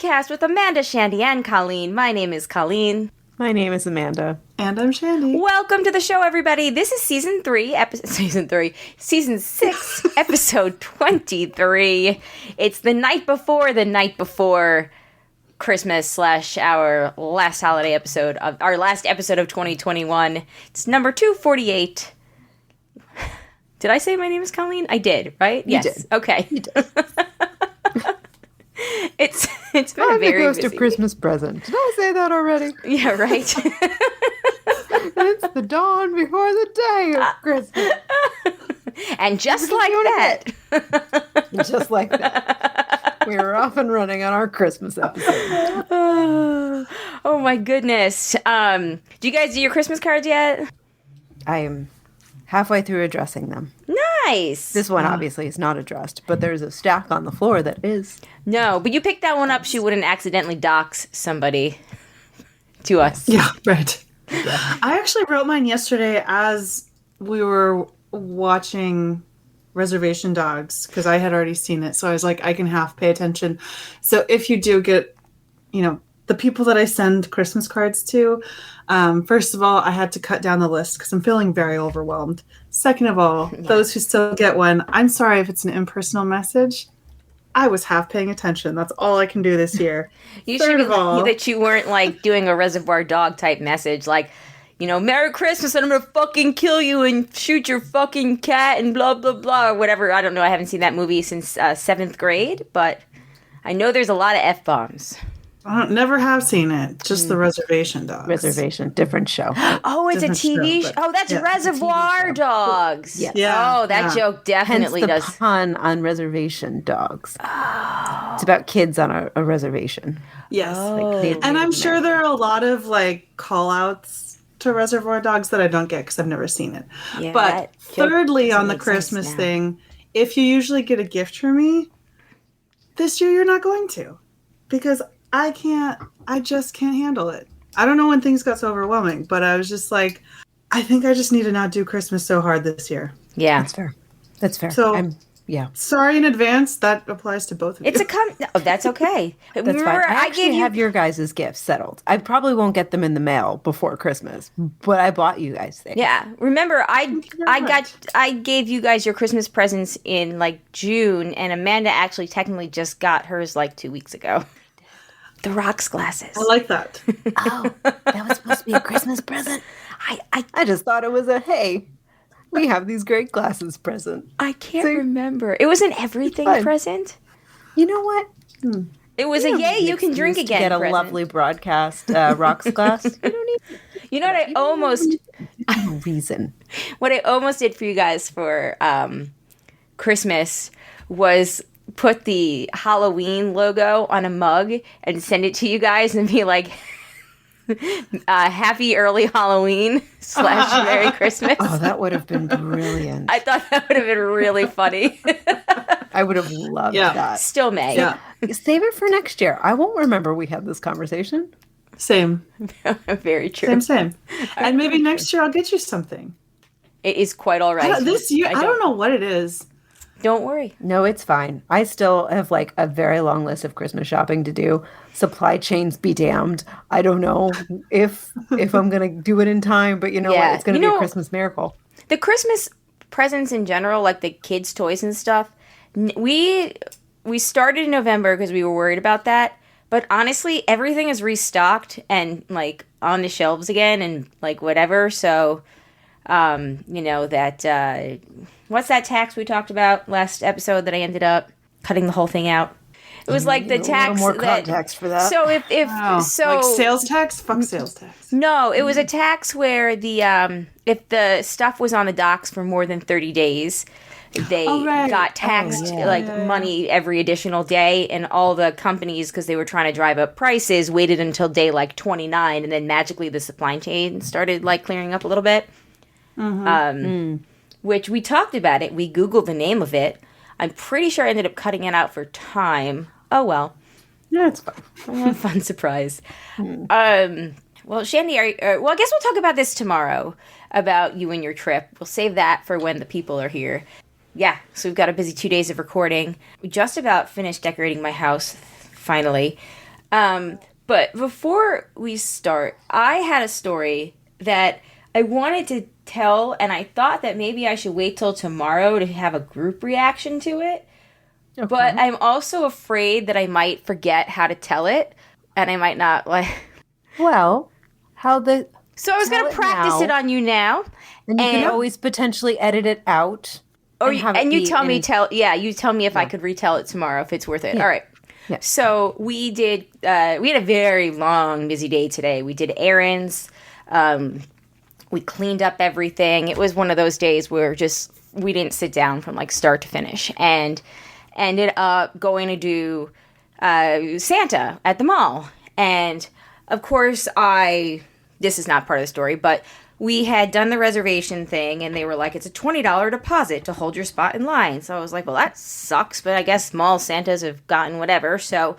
podcast with Amanda, Shandy, and Colleen. My name is Colleen. My name is Amanda. And I'm Shandy. Welcome to the show, everybody. This is Season 6, Episode 23. It's the night before Christmas / our last holiday episode of our last episode of 2021. It's number 248. Did I say my name is Colleen? I did, right? You did. Okay. You did. It's been a very the ghost busy of Christmas present. Did I say that already? Yeah, right. It's the dawn before the day of Christmas. And just like that. Just like that. We are off and running on our Christmas episode. Oh my goodness. Do you guys do your Christmas cards yet? I am halfway through addressing them. Nice. This one obviously is not addressed, but there's a stack on the floor that is. No, but you picked that one up so you wouldn't accidentally dox somebody to us. Yeah, right. I actually wrote mine yesterday as we were watching Reservation Dogs because I had already seen it. So I was like, I can half pay attention. So if you do get, the people that I send Christmas cards to, first of all, I had to cut down the list because I'm feeling very overwhelmed. Second of all, those who still get one, I'm sorry if it's an impersonal message. I was half paying attention. That's all I can do this year. You should be lucky that you weren't like doing a Reservoir Dog type message like, Merry Christmas and I'm gonna fucking kill you and shoot your fucking cat and blah, blah, blah, or whatever. I don't know. I haven't seen that movie since 7th grade, but I know there's a lot of F-bombs. I never have seen it. Just the Reservation Dogs. Reservation, different show. Oh, it's Different a TV show, show. but- Oh, that's yeah, Reservoir Dogs. Yes. Yeah. Oh, that joke definitely Hence the does. pun on Reservation Dogs. Oh. It's about kids on a reservation. Yes. Like, And I'm sure there are a lot of call outs to Reservoir Dogs that I don't get because I've never seen it. Yeah, But that joke thirdly, doesn't on the make sense Christmas now. thing, if you usually get a gift from me, this year you're not going to. Because I just can't handle it. I don't know when things got so overwhelming, but I was just like, I think I just need to not do Christmas so hard this year. Yeah. That's fair. So, yeah. sorry in advance. That applies to both of you. It's that's okay. That's fine. Remember, I actually have your guys' gifts settled. I probably won't get them in the mail before Christmas, but I bought you guys things. Yeah. Remember, I gave you guys your Christmas presents in June, and Amanda actually technically just got hers 2 weeks ago. The rocks glasses. I like that. Oh, that was supposed to be a Christmas present? I just thought it was hey, we have these great glasses present. I can't remember. It was an everything present. You know what? It was you can drink again Get a present. lovely broadcast rocks glass. You don't need You know what I almost... no reason. What I almost did for you guys for Christmas was put the Halloween logo on a mug and send it to you guys and be like, happy early Halloween / Merry Christmas. Oh, that would have been brilliant. I thought that would have been really funny. I would have loved that. Still may. Yeah. Save it for next year. I won't remember we had this conversation. Same. Very true. Same. And maybe next year I'll get you something. It is quite all right. This year, I don't know what it is. Don't worry. No, it's fine. I still have a very long list of Christmas shopping to do. Supply chains be damned. I don't know if I'm going to do it in time, but what? It's going to be a Christmas miracle. The Christmas presents in general, like the kids' toys and stuff, we started in November because we were worried about that. But honestly, everything is restocked and on the shelves again and whatever. So, that... what's that tax we talked about last episode that I ended up cutting the whole thing out? It was the tax. More context for that. So if sales tax, fuck sales tax. No, it was a tax where the if the stuff was on the docks for more than 30 days, they got taxed money every additional day, and all the companies, because they were trying to drive up prices, waited until day 29, and then magically the supply chain started clearing up a little bit. Which we talked about it. We Googled the name of it. I'm pretty sure I ended up cutting it out for time. Oh, well. Yeah, it's fine. Fun surprise. Well, Shandy, I guess we'll talk about this tomorrow, about you and your trip. We'll save that for when the people are here. Yeah, so we've got a busy 2 days of recording. We just about finished decorating my house, finally. But before we start, I had a story that I wanted to tell, and I thought that maybe I should wait till tomorrow to have a group reaction to it. Okay. But I'm also afraid that I might forget how to tell it, and I might not like. Well, so I was going to practice it on you now, and you can always potentially edit it out. You tell me if I could retell it tomorrow if it's worth it. Yeah. All right. Yeah. So we had a very long, busy day today. We did errands. We cleaned up everything. It was one of those days where we didn't sit down from like start to finish, and ended up going to do Santa at the mall. And of course, this is not part of the story, but we had done the reservation thing, and they were like, it's a $20 deposit to hold your spot in line. So I was like, well, that sucks, but I guess mall Santas have gotten whatever. So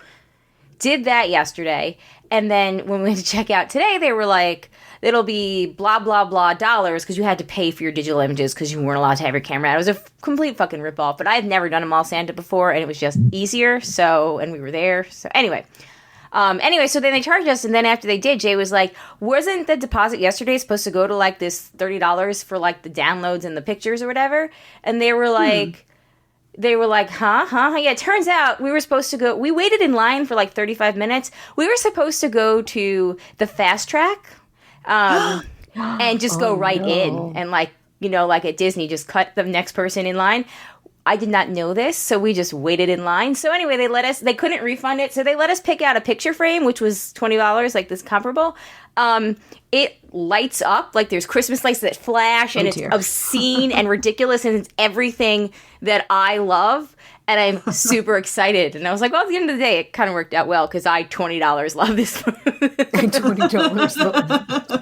did that yesterday. And then when we went to check out today, they were like, it'll be blah, blah, blah dollars because you had to pay for your digital images because you weren't allowed to have your camera out. It was a complete fucking ripoff, but I had never done a mall Santa before, and it was just easier. And we were there. So anyway, so then they charged us, and then after they did, Jay was like, wasn't the deposit yesterday supposed to go to like this $30 for like the downloads and the pictures or whatever? And they were like, huh? Yeah, it turns out we waited in line for like 35 minutes. We were supposed to go to the fast track and just go right in. And like at Disney, just cut the next person in line. I did not know this, so we just waited in line. So anyway, they couldn't refund it, so they let us pick out a picture frame, which was $20, like this comparable. It lights up, like there's Christmas lights that flash, and it's obscene and ridiculous, and it's everything that I love, and I'm super excited. And I was like, well, at the end of the day, it kind of worked out well, because I $20 love this. $20 love.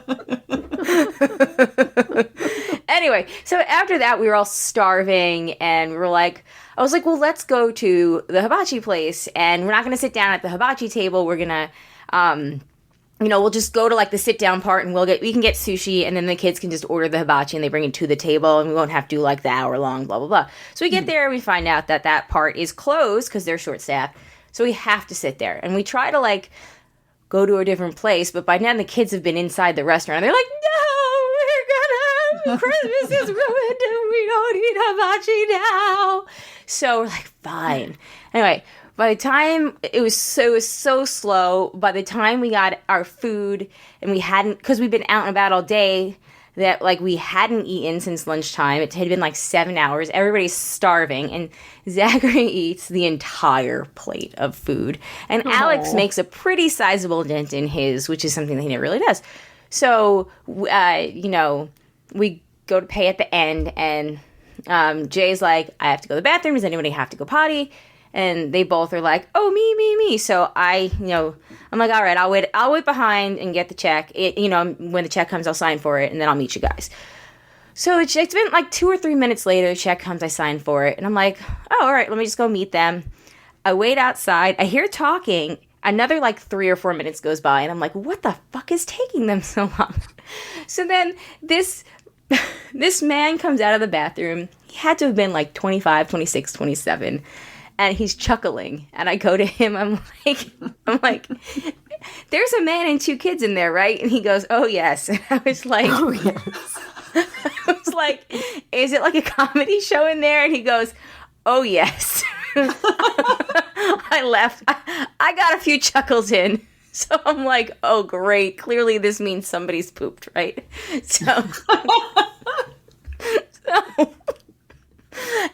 Anyway, so after that, we were all starving, and we were like, I was like, well, let's go to the hibachi place, and we're not going to sit down at the hibachi table. We're going to, we'll just go to like the sit down part, and we can get sushi, and then the kids can just order the hibachi, and they bring it to the table, and we won't have to do like the hour long, blah, blah, blah. So we get there, and we find out that part is closed because they're short staffed. So we have to sit there, and we try to like go to a different place, but by now the kids have been inside the restaurant, and they're like, no, Christmas is ruined and we don't eat hibachi now. So we're like, fine. Anyway, by the time it was so slow, by the time we got our food, and because we've been out and about all day, that like we hadn't eaten since lunchtime. It had been like 7 hours. Everybody's starving, and Zachary eats the entire plate of food. And Alex makes a pretty sizable dent in his, which is something that he never really does. So, we go to pay at the end, and Jay's like, I have to go to the bathroom. Does anybody have to go potty? And they both are like, oh, me. So I'm like, all right, I'll wait behind and get the check. When the check comes, I'll sign for it, and then I'll meet you guys. So it's been like 2 or 3 minutes later, the check comes, I sign for it, and I'm like, oh, all right, let me just go meet them. I wait outside. I hear talking. Another like 3 or 4 minutes goes by, and I'm like, what the fuck is taking them so long? So then this man comes out of the bathroom. He had to have been like 25, 26, 27. And he's chuckling. And I go to him. I'm like, there's a man and 2 kids in there, right? And he goes, oh, yes. And I was like, oh, yes. I was like, is it like a comedy show in there? And he goes, oh, yes. I left. I got a few chuckles in. So I'm like, oh, great. Clearly this means somebody's pooped, right? So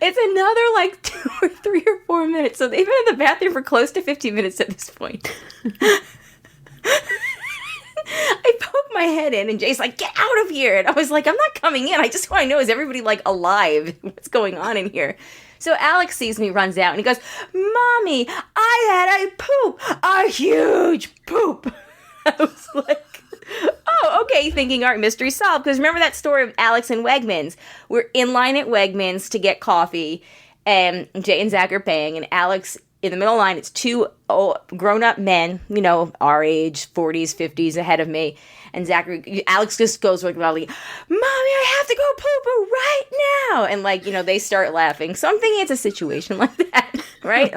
it's another like 2 or 3 or 4 minutes. So they've been in the bathroom for close to 15 minutes at this point. I poke my head in, and Jay's like, get out of here. And I was like, I'm not coming in. I just want to know, is everybody like alive? What's going on in here? So Alex sees me, runs out, and he goes, Mommy, I had a poop, a huge poop. I was like, oh, okay, thinking, all right, mystery solved. Because remember that story of Alex and Wegmans? We're in line at Wegmans to get coffee, and Jay and Zach are paying, and Alex in the middle line, it's two grown-up men, our age, 40s, 50s, ahead of me. And Alex just goes like, Mommy, I have to go poo-poo right now. And they start laughing. So I'm thinking it's a situation like that, right?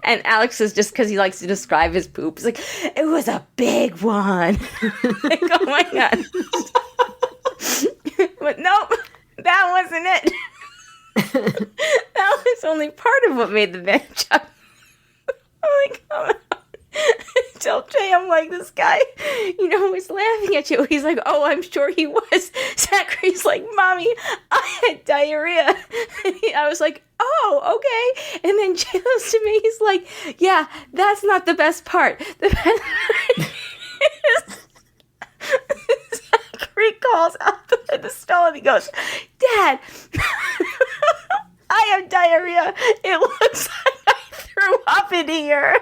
And Alex is just, because he likes to describe his poop, he's like, it was a big one. Oh my God. But nope, that wasn't it. That was only part of what made the band chuckle. I'm like, oh. I tell Jay, I'm like, this guy, was laughing at you. He's like, oh, I'm sure he was. Zachary's like, Mommy, I had diarrhea. I was like, oh, okay. And then Jay goes to me, he's like, yeah, that's not the best part. The best part is Zachary calls out the stall and he goes, Dad, I have diarrhea. It looks like I threw up in here.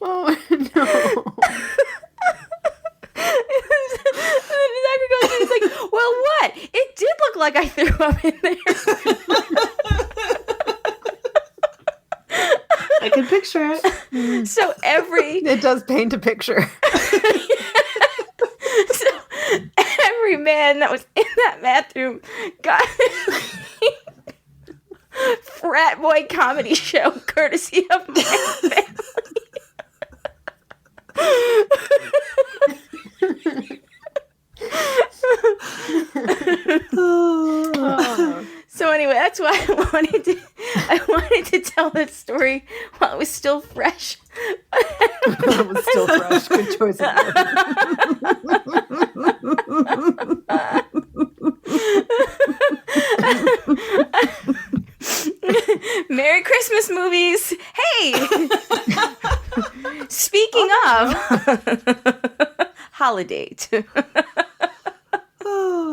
Oh no. Zachary goes and he's like, well, what? It did look like I threw up in there. I can picture it. So it does paint a picture. So every man that was in that bathroom got frat boy comedy show courtesy of my family. So anyway, that's why I wanted to tell that story while it was still fresh. It was still fresh. Good choice of word. Merry Christmas movies. Hey! Speaking of Holidate.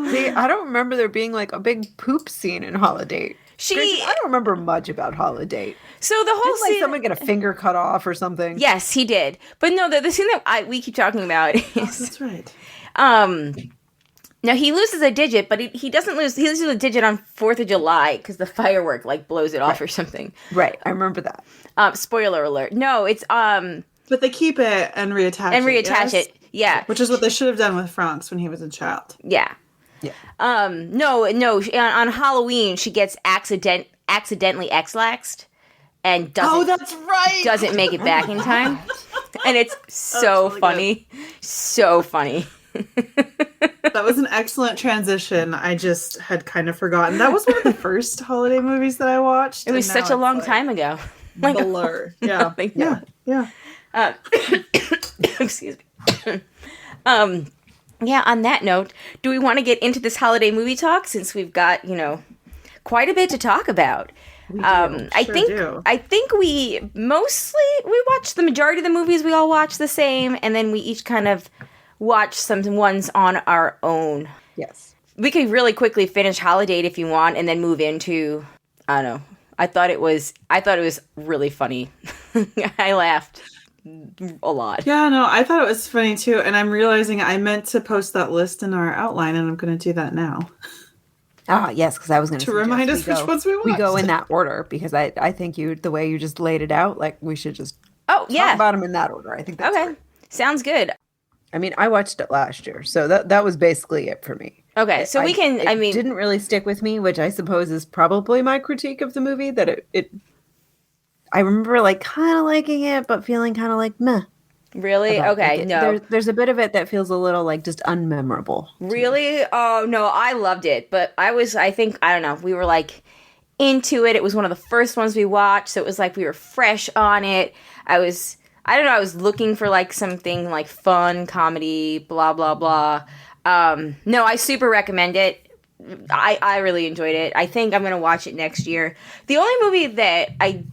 See, I don't remember there being a big poop scene in Holidate. I don't remember much about Holidate. So the whole Didn't scene, someone get a finger cut off or something? Yes, he did. But no, the scene that we keep talking about is that's right. Now he loses a digit, but he doesn't lose. He loses a digit on 4th of July because the firework blows it off or something. Right, I remember that. Spoiler alert. No, it's But they keep it and reattach it. Yeah, which is what they should have done with Franz when he was a child. Yeah. Yeah. No. On Halloween, she gets accidentally X-laxed and that's right. Doesn't make it back in time, and it's so really funny, so funny. That was an excellent transition. I just had kind of forgotten. That was one of the first holiday movies that I watched. It was such a long time ago. Blur. Yeah. Yeah. Excuse me. Yeah, on that note, do we want to get into this holiday movie talk since we've got, quite a bit to talk about? We do. I think we watch the majority of the movies we all watch the same, and then we each kind of watch some ones on our own. Yes. We could really quickly finish Holidate if you want, and then move into, I don't know. I thought it was really funny. I laughed a lot. Yeah, no, I thought it was funny too, and I'm realizing I meant to post that list in our outline, and I'm going to do that now. Ah, yes, because I was going to remind us which ones we watched. We go in that order because I think the way you just laid it out, we should just talk about them in that order. I think that's okay. Great. Sounds good. I mean, I watched it last year, so that was basically it for me. Okay, so it didn't really stick with me, which I suppose is probably my critique of the movie, that it I remember kind of liking it, but feeling kind of meh. Really? Okay, no. There's a bit of it that feels a little just unmemorable. Really? Oh, no, I loved it, but I don't know, we were into it. It was one of the first ones we watched, so it was we were fresh on it. I was looking for something fun, comedy, blah, blah, blah. No, I super recommend it. I really enjoyed it. I think I'm going to watch it next year. The only movie that I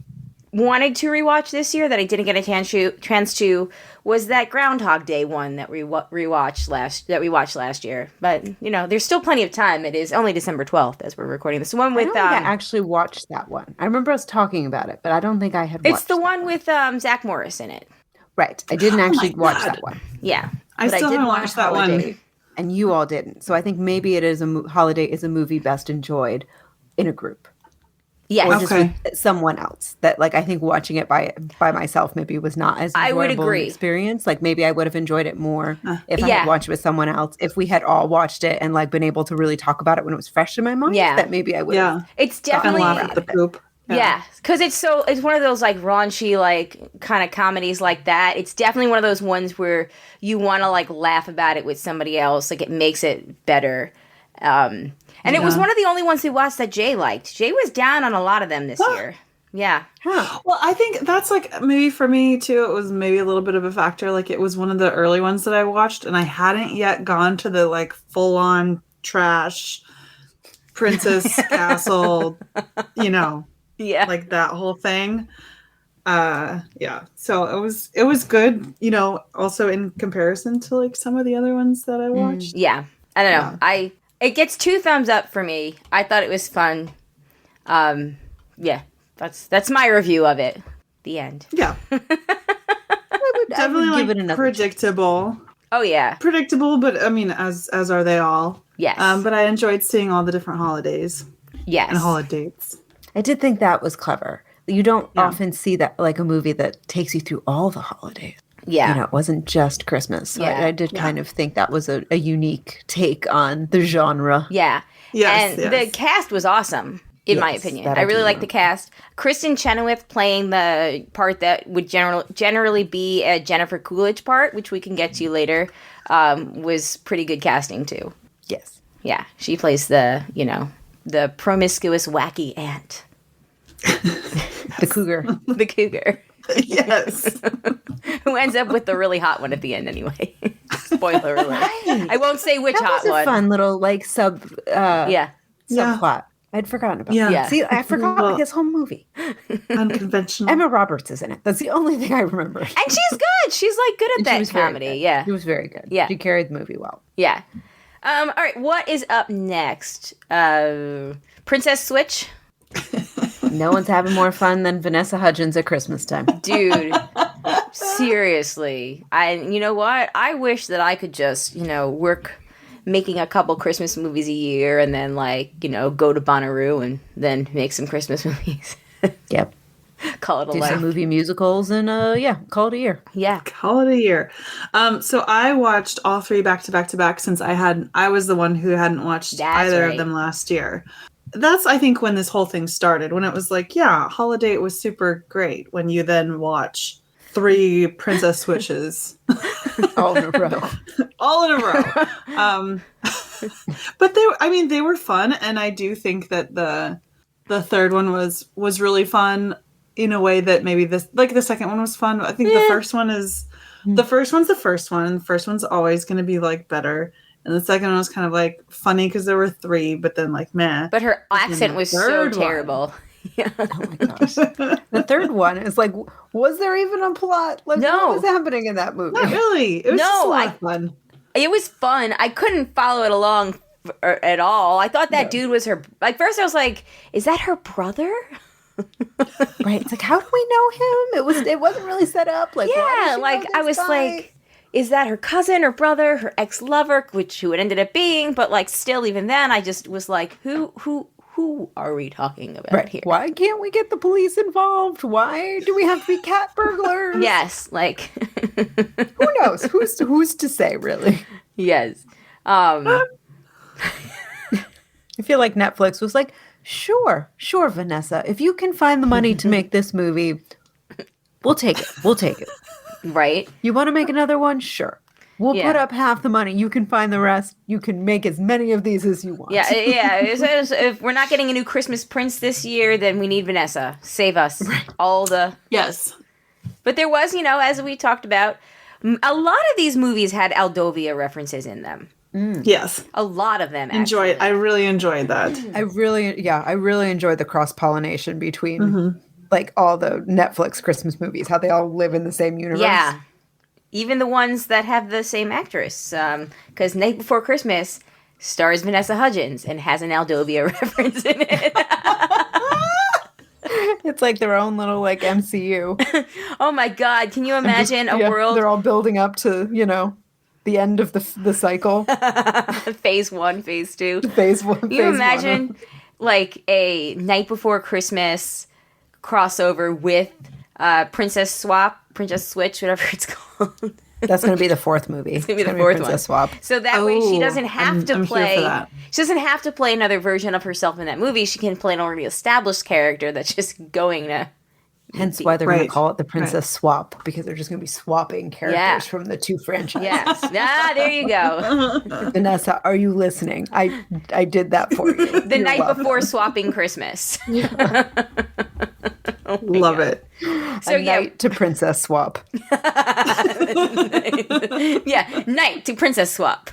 wanted to rewatch this year that I didn't get a chance to was that Groundhog Day one that we watched last year. But there's still plenty of time. It is only December 12th as we're recording this one with. I don't think I actually watched that one. I remember us talking about it, but I don't think I had. It's the one with Zach Morris in it. Right. I didn't actually watch that one. Yeah, I still haven't watched that one. and you all didn't. So I think maybe it is Holiday is a movie best enjoyed in a group. Yes. Or just with someone else. That like I think watching it by myself maybe was not as enjoyable I would agree. an experience. Like maybe I would have enjoyed it more if I had watched it with someone else. If we had all watched it and like been able to really talk about it when it was fresh in my mind, that maybe I would have. It's definitely the poop. Yeah, because it's one of those like raunchy like kind of comedies like that. It's definitely one of those ones where you want to like laugh about it with somebody else. Like it makes it better. And it was one of the only ones we watched that Jay liked. Jay was down on a lot of them this year. Yeah. Huh. Well, I think that's like maybe for me too. It was maybe a little bit of a factor. Like it was one of the early ones that I watched, and I hadn't yet gone to the like full on trash Princess Castle, like that whole thing. So it was good, also in comparison to like some of the other ones that I watched. Yeah. I don't know. It gets 2 thumbs up for me. I thought it was fun. That's my review of it. The end. Yeah. Definitely give it another predictable. Oh yeah. Predictable, but I mean as are they all. Yes. But I enjoyed seeing all the different holidays. Yes. And holidays. I did think that was clever. You don't often see that like a movie that takes you through all the holidays. Yeah. It wasn't just Christmas. So yeah. I did kind of think that was a unique take on the genre. Yeah. Yes, and the cast was awesome, in my opinion. I really like the cast. Kristen Chenoweth playing the part that would generally be a Jennifer Coolidge part, which we can get to later, was pretty good casting too. Yes. Yeah. She plays the promiscuous, wacky aunt. The cougar. The cougar. Yes. Who ends up with the really hot one at the end anyway. Spoiler alert. Right. I won't say which hot one. That was a fun little like subplot. I'd forgotten about that. Yeah. See, I forgot his whole movie. Unconventional. Emma Roberts is in it. That's the only thing I remember. And she's good. She's like good at that comedy. Yeah. She was very good. Yeah. She carried the movie well. Yeah. All right. What is up next? Princess Switch. No one's having more fun than Vanessa Hudgens at Christmas time. Dude, seriously. You know what? I wish that I could just, work making a couple Christmas movies a year and then go to Bonnaroo and then make some Christmas movies. Yep. Call it a life. Do some movie musicals and call it a year. Yeah. Call it a year. So I watched all 3 back to back to back since I was the one who hadn't watched either of them last year. That's, I think, when this whole thing started, when it was like, Holidate was super great when you then watch 3 Princess Switches. All in a row. All in a row. But they were fun, and I do think that the third one was really fun in a way that maybe the second one was fun. I think the first one is... The first one's the first one, and the first one's always going to be, better. And the second one was kind of funny because there were 3, but then meh. But her accent was so terrible. Yeah. Oh my gosh. The third one is was there even a plot? No. What was happening in that movie? Not really. It was just a lot of fun. It was fun. I couldn't follow it along at all. I thought that dude was her. First I was like, is that her brother? Right. It's how do we know him? It wasn't really set up. I was like, is that her cousin or brother, her ex-lover, who it ended up being? But still, even then, I just was like, who are we talking about here? Why can't we get the police involved? Why do we have to be cat burglars? Yes, who knows? Who's to say, really? Yes. I feel like Netflix was like, sure, Vanessa, if you can find the money to make this movie, we'll take it. Right. You want to make another one? Sure. We'll put up half the money. You can find the rest. You can make as many of these as you want. Yeah. If we're not getting a new Christmas Prince this year, then we need Vanessa. Save us. Right. All the... Yes. But there was, as we talked about, a lot of these movies had Aldovia references in them. Yes. A lot of them, actually. I really enjoyed that. I really enjoyed the cross-pollination between... all the Netflix Christmas movies, how they all live in the same universe. Yeah. Even the ones that have the same actress. Because Night Before Christmas stars Vanessa Hudgens and has an Aldovia reference in it. It's their own little MCU. Oh my God. Can you imagine a world? They're all building up to, the end of the cycle. Phase 1, phase 2. Phase 1. You imagine like a Night Before Christmas crossover with Princess Switch, whatever it's called. That's going to be the fourth movie. It's going to be the fourth one. Swap. So that way she doesn't have to play. She doesn't have to play another version of herself in that movie. She can play an already established character that's just going to. Hence why they're going to call it the Princess Swap, because they're just going to be swapping characters from the two franchises. Yes. There you go. Vanessa, are you listening? I did that for you. The Night Before Swapping Christmas. Love it. So Night to Princess Swap. Night to Princess Swap.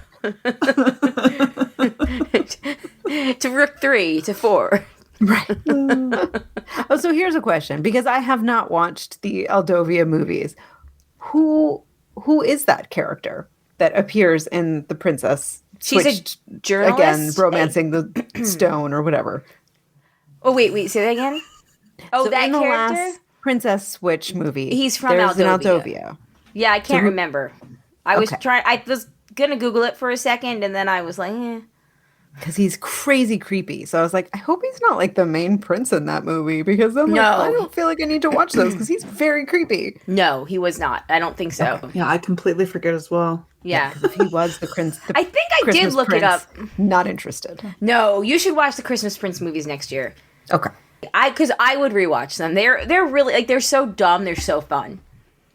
To Rook 3 to 4. Right. So here's a question, because I have not watched the Aldovia movies. Who is that character that appears in the Princess? She's a journalist? Again, romancing the stone or whatever. Oh, wait, say that again? Oh, so that in the character? Last Princess Switch movie. He's from there's Aldovia. An Aldovia. Yeah, I can't remember. I was going to Google it for a second, and then I was like, Because he's crazy creepy. So I was like, I hope he's not like the main prince in that movie, because I don't feel like I need to watch those because he's very creepy. No, he was not. I don't think so. Yeah, I completely forget as well. Yeah. If he was the prince. I think I did look it up. Not interested. No, you should watch the Christmas Prince movies next year. Okay. Because I would rewatch them. They're really, like, they're so dumb, they're so fun.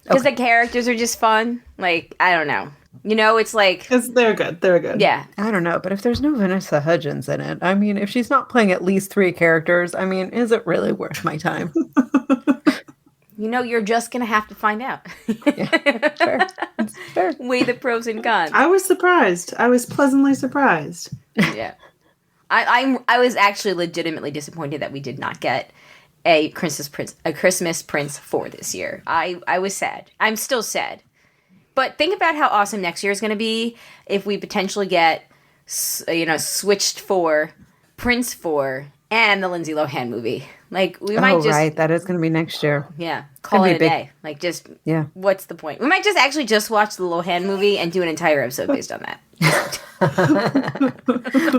Because the characters are just fun. Like, I don't know. You know, it's like... They're good. They're good. Yeah. I don't know, but if there's no Vanessa Hudgens in it, I mean, if she's not playing at least 3 characters, I mean, is it really worth my time? You know, you're just going to have to find out. Yeah, fair. Weigh the pros and cons. I was surprised. I was pleasantly surprised. Yeah. I was actually legitimately disappointed that we did not get a Christmas Prince 4 this year. I was sad. I'm still sad. But think about how awesome next year is going to be if we potentially get, Switched 4, Prince 4, and the Lindsay Lohan movie. Like, we might just... right. That is going to be next year. Yeah. Call it a day. Like, just... Yeah. What's the point? We might just actually just watch the Lohan movie and do an entire episode based on that.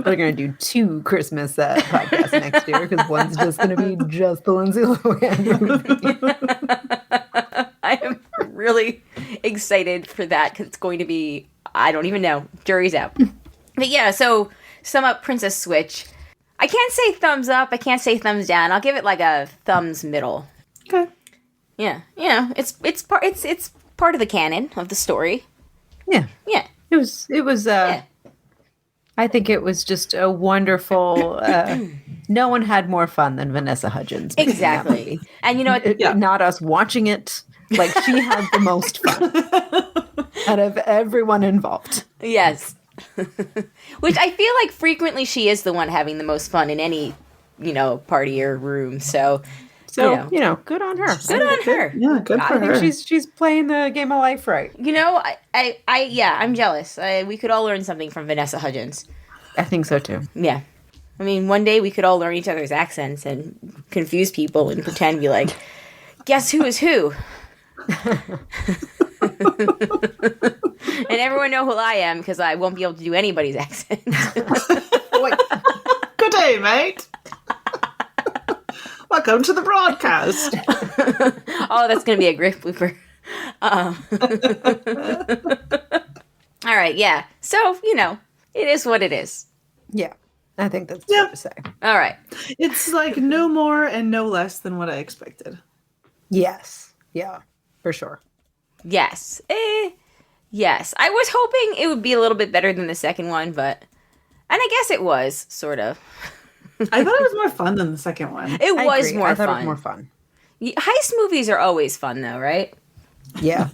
We're going to do 2 Christmas podcasts next year, because one's just going to be just the Lindsay Lohan movie. I am really excited for that, because it's going to be, I don't even know. Jury's out. But yeah, so sum up Princess Switch. I can't say thumbs up. I can't say thumbs down. I'll give it like a thumbs middle. Okay. Yeah, it's part of the canon of the story. Yeah. Yeah. It was. Yeah. I think it was just a wonderful. No one had more fun than Vanessa Hudgens. Exactly. And you know what? Not us watching it. Like, she had the most fun out of everyone involved. Yes. Which I feel like frequently she is the one having the most fun in any, party or room. So good on her. Good on her. Yeah, good for her. I think she's playing the game of life right. I'm jealous. We could all learn something from Vanessa Hudgens. I think so too. Yeah. I mean, one day we could all learn each other's accents and confuse people and pretend be like, guess who is who? And everyone know who I am, because I won't be able to do anybody's accent. Good day, mate. Welcome to the broadcast. Oh, that's going to be a great blooper. All right, yeah. So, it is what it is. Yeah, I think that's fair to say. All right. It's like no more and no less than what I expected. Yes. Yeah, for sure. Yes. Yes. I was hoping it would be a little bit better than the second one, and I guess it was, sort of. I thought it was more fun than the second one. It was more I fun. thought it was more fun. Heist movies are always fun, though, right? Yeah.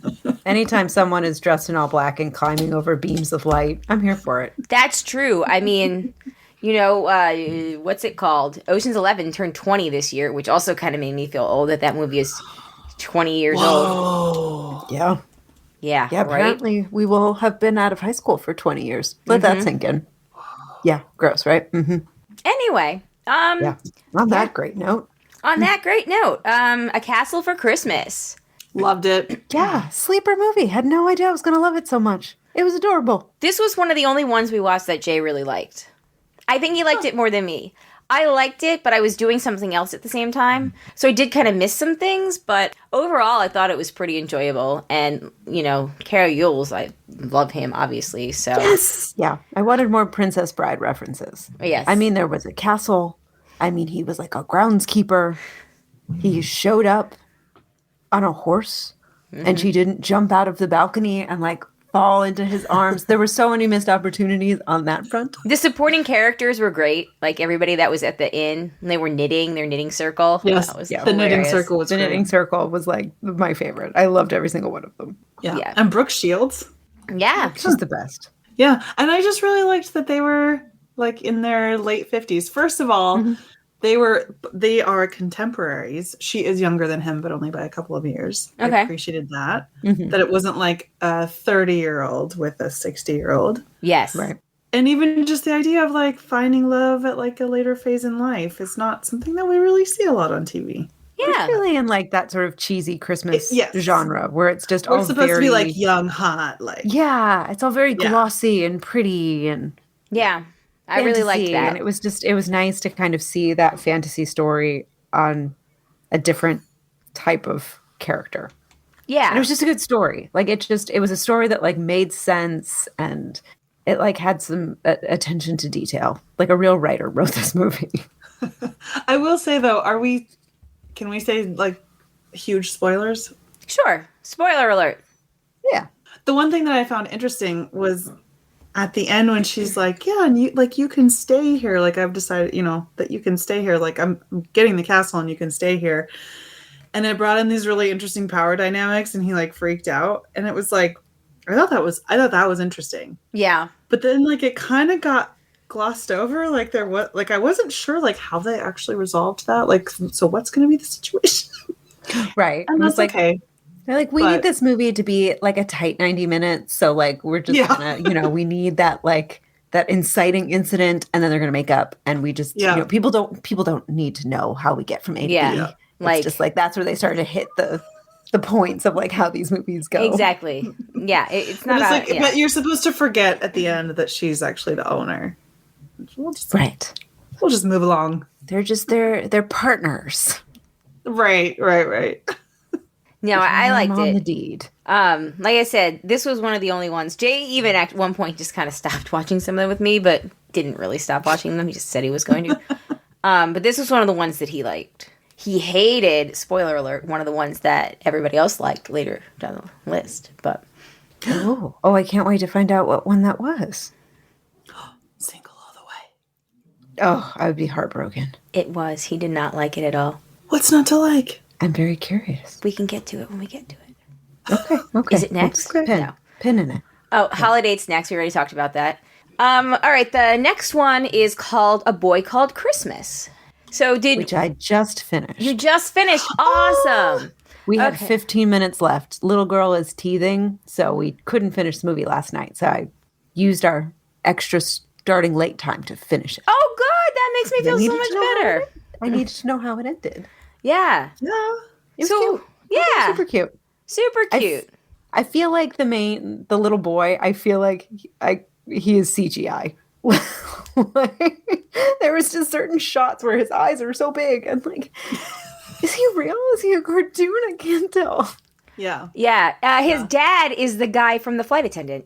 Anytime someone is dressed in all black and climbing over beams of light, I'm here for it. That's true. I mean, what's it called? Ocean's 11 turned 20 this year, which also kind of made me feel old that movie is 20 years old. Yeah. Yeah. Yeah, apparently we will have been out of high school for 20 years. Let that sink in. Yeah, gross, right? Mm-hmm. Anyway. Yeah. On that great note. A Castle for Christmas. Loved it. Yeah, sleeper movie. Had no idea I was going to love it so much. It was adorable. This was one of the only ones we watched that Jay really liked. I think he liked it more than me. I liked it, but I was doing something else at the same time. So I did kind of miss some things, but overall I thought it was pretty enjoyable. And, Carol Yules, I love him, obviously. So yes. Yeah. I wanted more Princess Bride references. Yes. I mean, there was a castle. I mean, he was like a groundskeeper. He showed up on a horse and she didn't jump out of the balcony and like fall into his arms. There were so many missed opportunities on that front. The supporting characters were great. Like everybody that was at the inn, and they were knitting, their knitting circle. Yes, the knitting circle was great. Knitting circle was like my favorite. I loved every single one of them. Yeah. And Brooke Shields. Yeah. She's the best. Yeah. And I just really liked that they were like in their late 50s. First of all, they are contemporaries. She is younger than him, but only by a couple of years. Okay. I appreciated that. That it wasn't like a 30-year-old with a 60-year-old. Yes. Right. And even just the idea of like finding love at like a later phase in life is not something that we really see a lot on TV. Yeah. Particularly in like that sort of cheesy Christmas genre where it's just all supposed very... to be like young, hot, like... Yeah. It's all very glossy and pretty and... Yeah. I really liked that. And it was nice to kind of see that fantasy story on a different type of character. Yeah. And it was just a good story. Like it was a story that like made sense and it like had some attention to detail. Like a real writer wrote this movie. I will say though, can we say like huge spoilers? Sure. Spoiler alert. Yeah. The one thing that I found interesting was at the end when she's like, yeah, and you can stay here. Like I've decided, that you can stay here. Like I'm getting the castle and you can stay here. And it brought in these really interesting power dynamics and he like freaked out. And it was like, I thought that was interesting. Yeah. But then like it kind of got glossed over. Like I wasn't sure like how they actually resolved that. Like, so what's going to be the situation? Right. And that's like, okay. They're like, we need this movie to be like a tight 90 minutes. So like, we're just gonna, we need that like that inciting incident and then they're going to make up. And we just, people don't need to know how we get from A to B. Yeah. It's just like, that's where they start to hit the points of like how these movies go. Exactly. Yeah. It's not but you're supposed to forget at the end that she's actually the owner. We'll just move along. They're partners. Right. No, I liked it. On the deed. Like I said, this was one of the only ones. Jay even at one point just kind of stopped watching some of them with me, but didn't really stop watching them. He just said he was going to. But this was one of the ones that he liked. He hated, spoiler alert, one of the ones that everybody else liked later down the list. But oh, I can't wait to find out what one that was. Single All the Way. Oh, I would be heartbroken. It was. He did not like it at all. What's not to like? I'm very curious. We can get to it when we get to Okay. it. Is it next? No. Pin in it. Oh, Holidate's next. We already talked about that. All right, the next one is called A Boy Called Christmas. Which I just finished. You just finished. Awesome. We had 15 minutes left. Little girl is teething, so we couldn't finish the movie last night. So I used our extra starting late time to finish it. Oh, good. That makes me feel so much better. I needed to know how it ended. Yeah. Yeah. It was cute. Yeah. Super cute. Super cute. I feel like the little boy, I feel like he is CGI. There was just certain shots where his eyes are so big and like, is he real? Is he a cartoon? I can't tell. Yeah. Yeah. His dad is the guy from The Flight Attendant.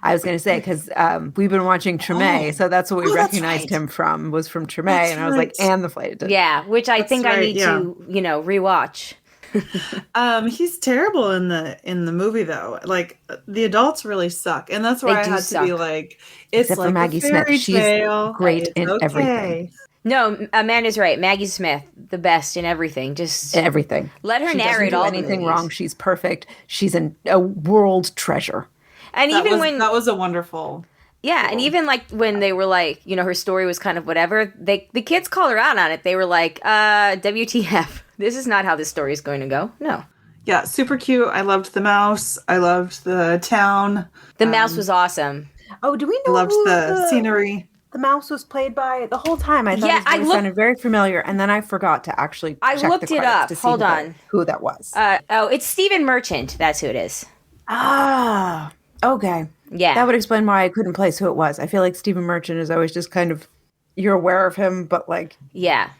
I was going to say, because we've been watching Treme, so that's what we recognized him from, was from Treme, and I was like, and The Flight Attendant. Yeah, which I think I need to, rewatch. He's terrible in the movie though. Like the adults really suck, and that's why I had to be like, it's except like for Maggie Smith. She's great in everything. No, Amanda's right. Maggie Smith, the best in everything. Just everything. Let her narrate all anything wrong. She's perfect. She's a world treasure. And that was a wonderful. Yeah, and even like when they were like, her story was kind of whatever, the kids called her out on it. They were like, WTF. This is not how this story is going to go. No. Yeah, super cute. I loved the mouse. I loved the town. The mouse was awesome. Oh, do we know? I loved the scenery. The mouse was played by the whole time. I thought his voice sounded very familiar, and then I forgot to actually check looked it up. To see Hold on. Who that was. It's Stephen Merchant. That's who it is. Ah, okay. Yeah. That would explain why I couldn't place who it was. I feel like Stephen Merchant is always just kind of, you're aware of him, but like... Yeah.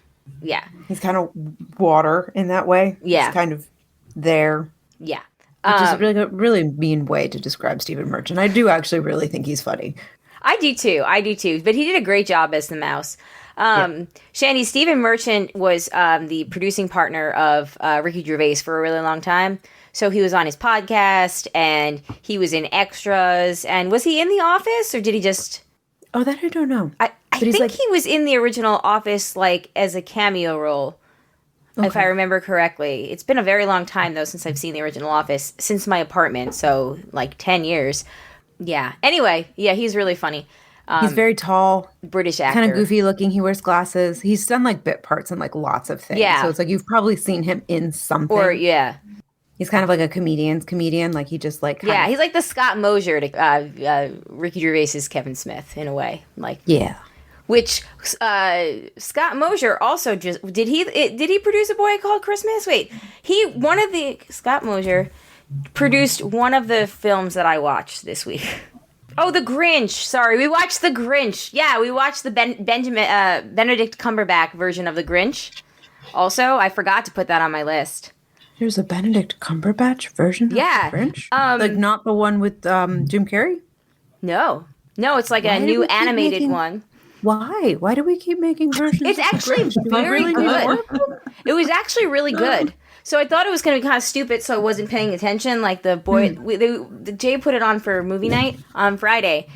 He's kind of water in that way. Yeah. He's kind of there. Yeah. Which is a really mean way to describe Stephen Merchant. I do actually really think he's funny. I do too. But he did a great job as the mouse. Shandy, Stephen Merchant was the producing partner of Ricky Gervais for a really long time. So he was on his podcast, and he was in extras. And was he in The Office, or did he just... Oh, that I don't know. I think he was in the original Office, like, as a cameo role, if I remember correctly. It's been a very long time, though, since I've seen the original Office, since my apartment, so, like, 10 years. Yeah. Anyway, yeah, he's really funny. He's very tall. British actor. Kind of goofy looking. He wears glasses. He's done, like, bit parts in, like, lots of things. Yeah. So it's like you've probably seen him in something. Or, yeah. He's kind of like a comedian's comedian. Like, he just, like... Yeah, he's like the Scott Mosier to Ricky Gervais's Kevin Smith, in a way. Like... Yeah. Which Scott Mosier also just... Did he produce A Boy Called Christmas? Wait. Scott Mosier produced one of the films that I watched this week. Oh, The Grinch. Sorry, we watched The Grinch. Yeah, we watched the Benedict Cumberbatch version of The Grinch. Also, I forgot to put that on my list. There's a Benedict Cumberbatch version of The Grinch? Like, not the one with Jim Carrey? No, it's like a new animated one. Why? Why do we keep making versions? It's actually very good. It was actually really good. So I thought it was going to be kind of stupid, so I wasn't paying attention. Like the boy, Jay put it on for movie night on Friday,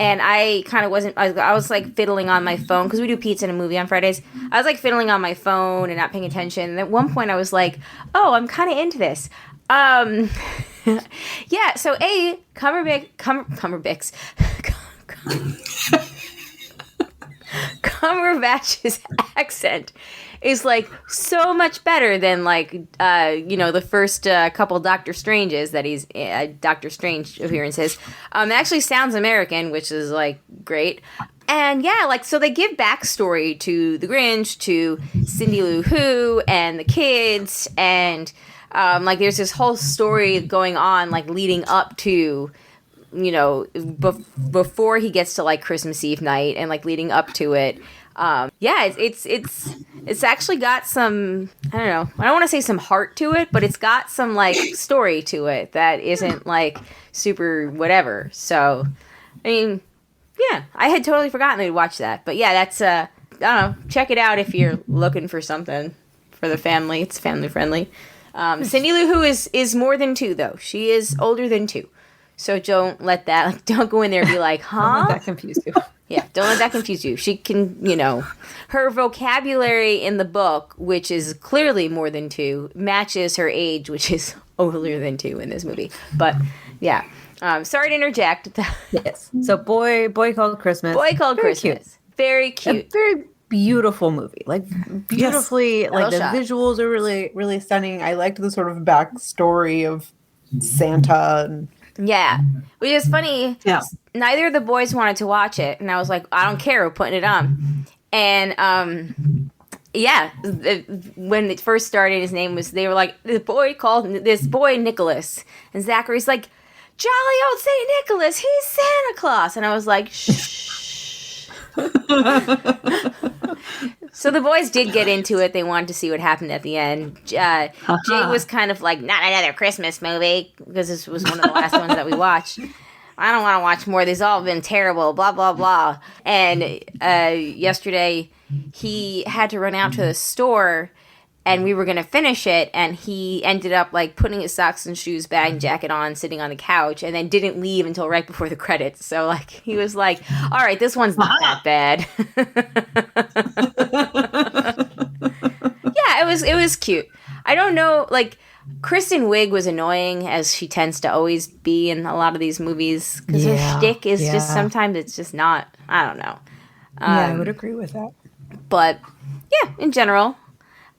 and I kind of wasn't. I was like fiddling on my phone because we do pizza and a movie on Fridays. I was like fiddling on my phone and not paying attention. And at one point, I was like, "Oh, I'm kind of into this." Yeah. So Cumberbatch's accent is like so much better than like the first couple Doctor Stranges that he's Doctor Strange appearances. It actually sounds American, which is like great. And yeah, like so they give backstory to the Grinch, to Cindy Lou Who, and the kids, and like there's this whole story going on like leading up to before he gets to like Christmas Eve night and like leading up to it. It's actually got some, I don't know, I don't want to say some heart to it, but it's got some like story to it that isn't like super whatever. So, I mean, yeah, I had totally forgotten they'd watch that, but yeah, that's, I don't know, check it out if you're looking for something for the family. It's family friendly. Cindy Lou Who is more than 2 though. She is older than 2. So don't let that, like, don't go in there and be like, huh? Don't let that confuse you. Yeah, don't let that confuse you. She can, her vocabulary in the book, which is clearly more than 2, matches her age, which is older than 2 in this movie. But, yeah. Sorry to interject. Yes. So Boy Called Christmas. Boy Called Very Christmas. Cute. Very cute. A very beautiful movie. Like, beautifully, yes. like, the shot. visuals are really, really stunning. I liked the sort of backstory of Santa and... Yeah, which is funny. Yeah. Neither of the boys wanted to watch it, and I was like, I don't care, we're putting it on. And yeah, when it first started, they were like, this boy Nicholas, and Zachary's like, jolly old Saint Nicholas, he's Santa Claus, and I was like, shh. So the boys did get into it. They wanted to see what happened at the end. Jay was kind of like, not another Christmas movie, because this was one of the last ones that we watched. I don't want to watch more. These all have been terrible, blah, blah, blah. And yesterday, he had to run out to the store, and we were going to finish it, and he ended up like putting his socks and shoes, bag, and jacket on, sitting on the couch, and then didn't leave until right before the credits. So like he was like, all right, this one's not that bad. Yeah, it was cute. I don't know, like Kristen Wiig was annoying, as she tends to always be in a lot of these movies, because her shtick is just, sometimes it's just not, I don't know. I would agree with that. But yeah, in general,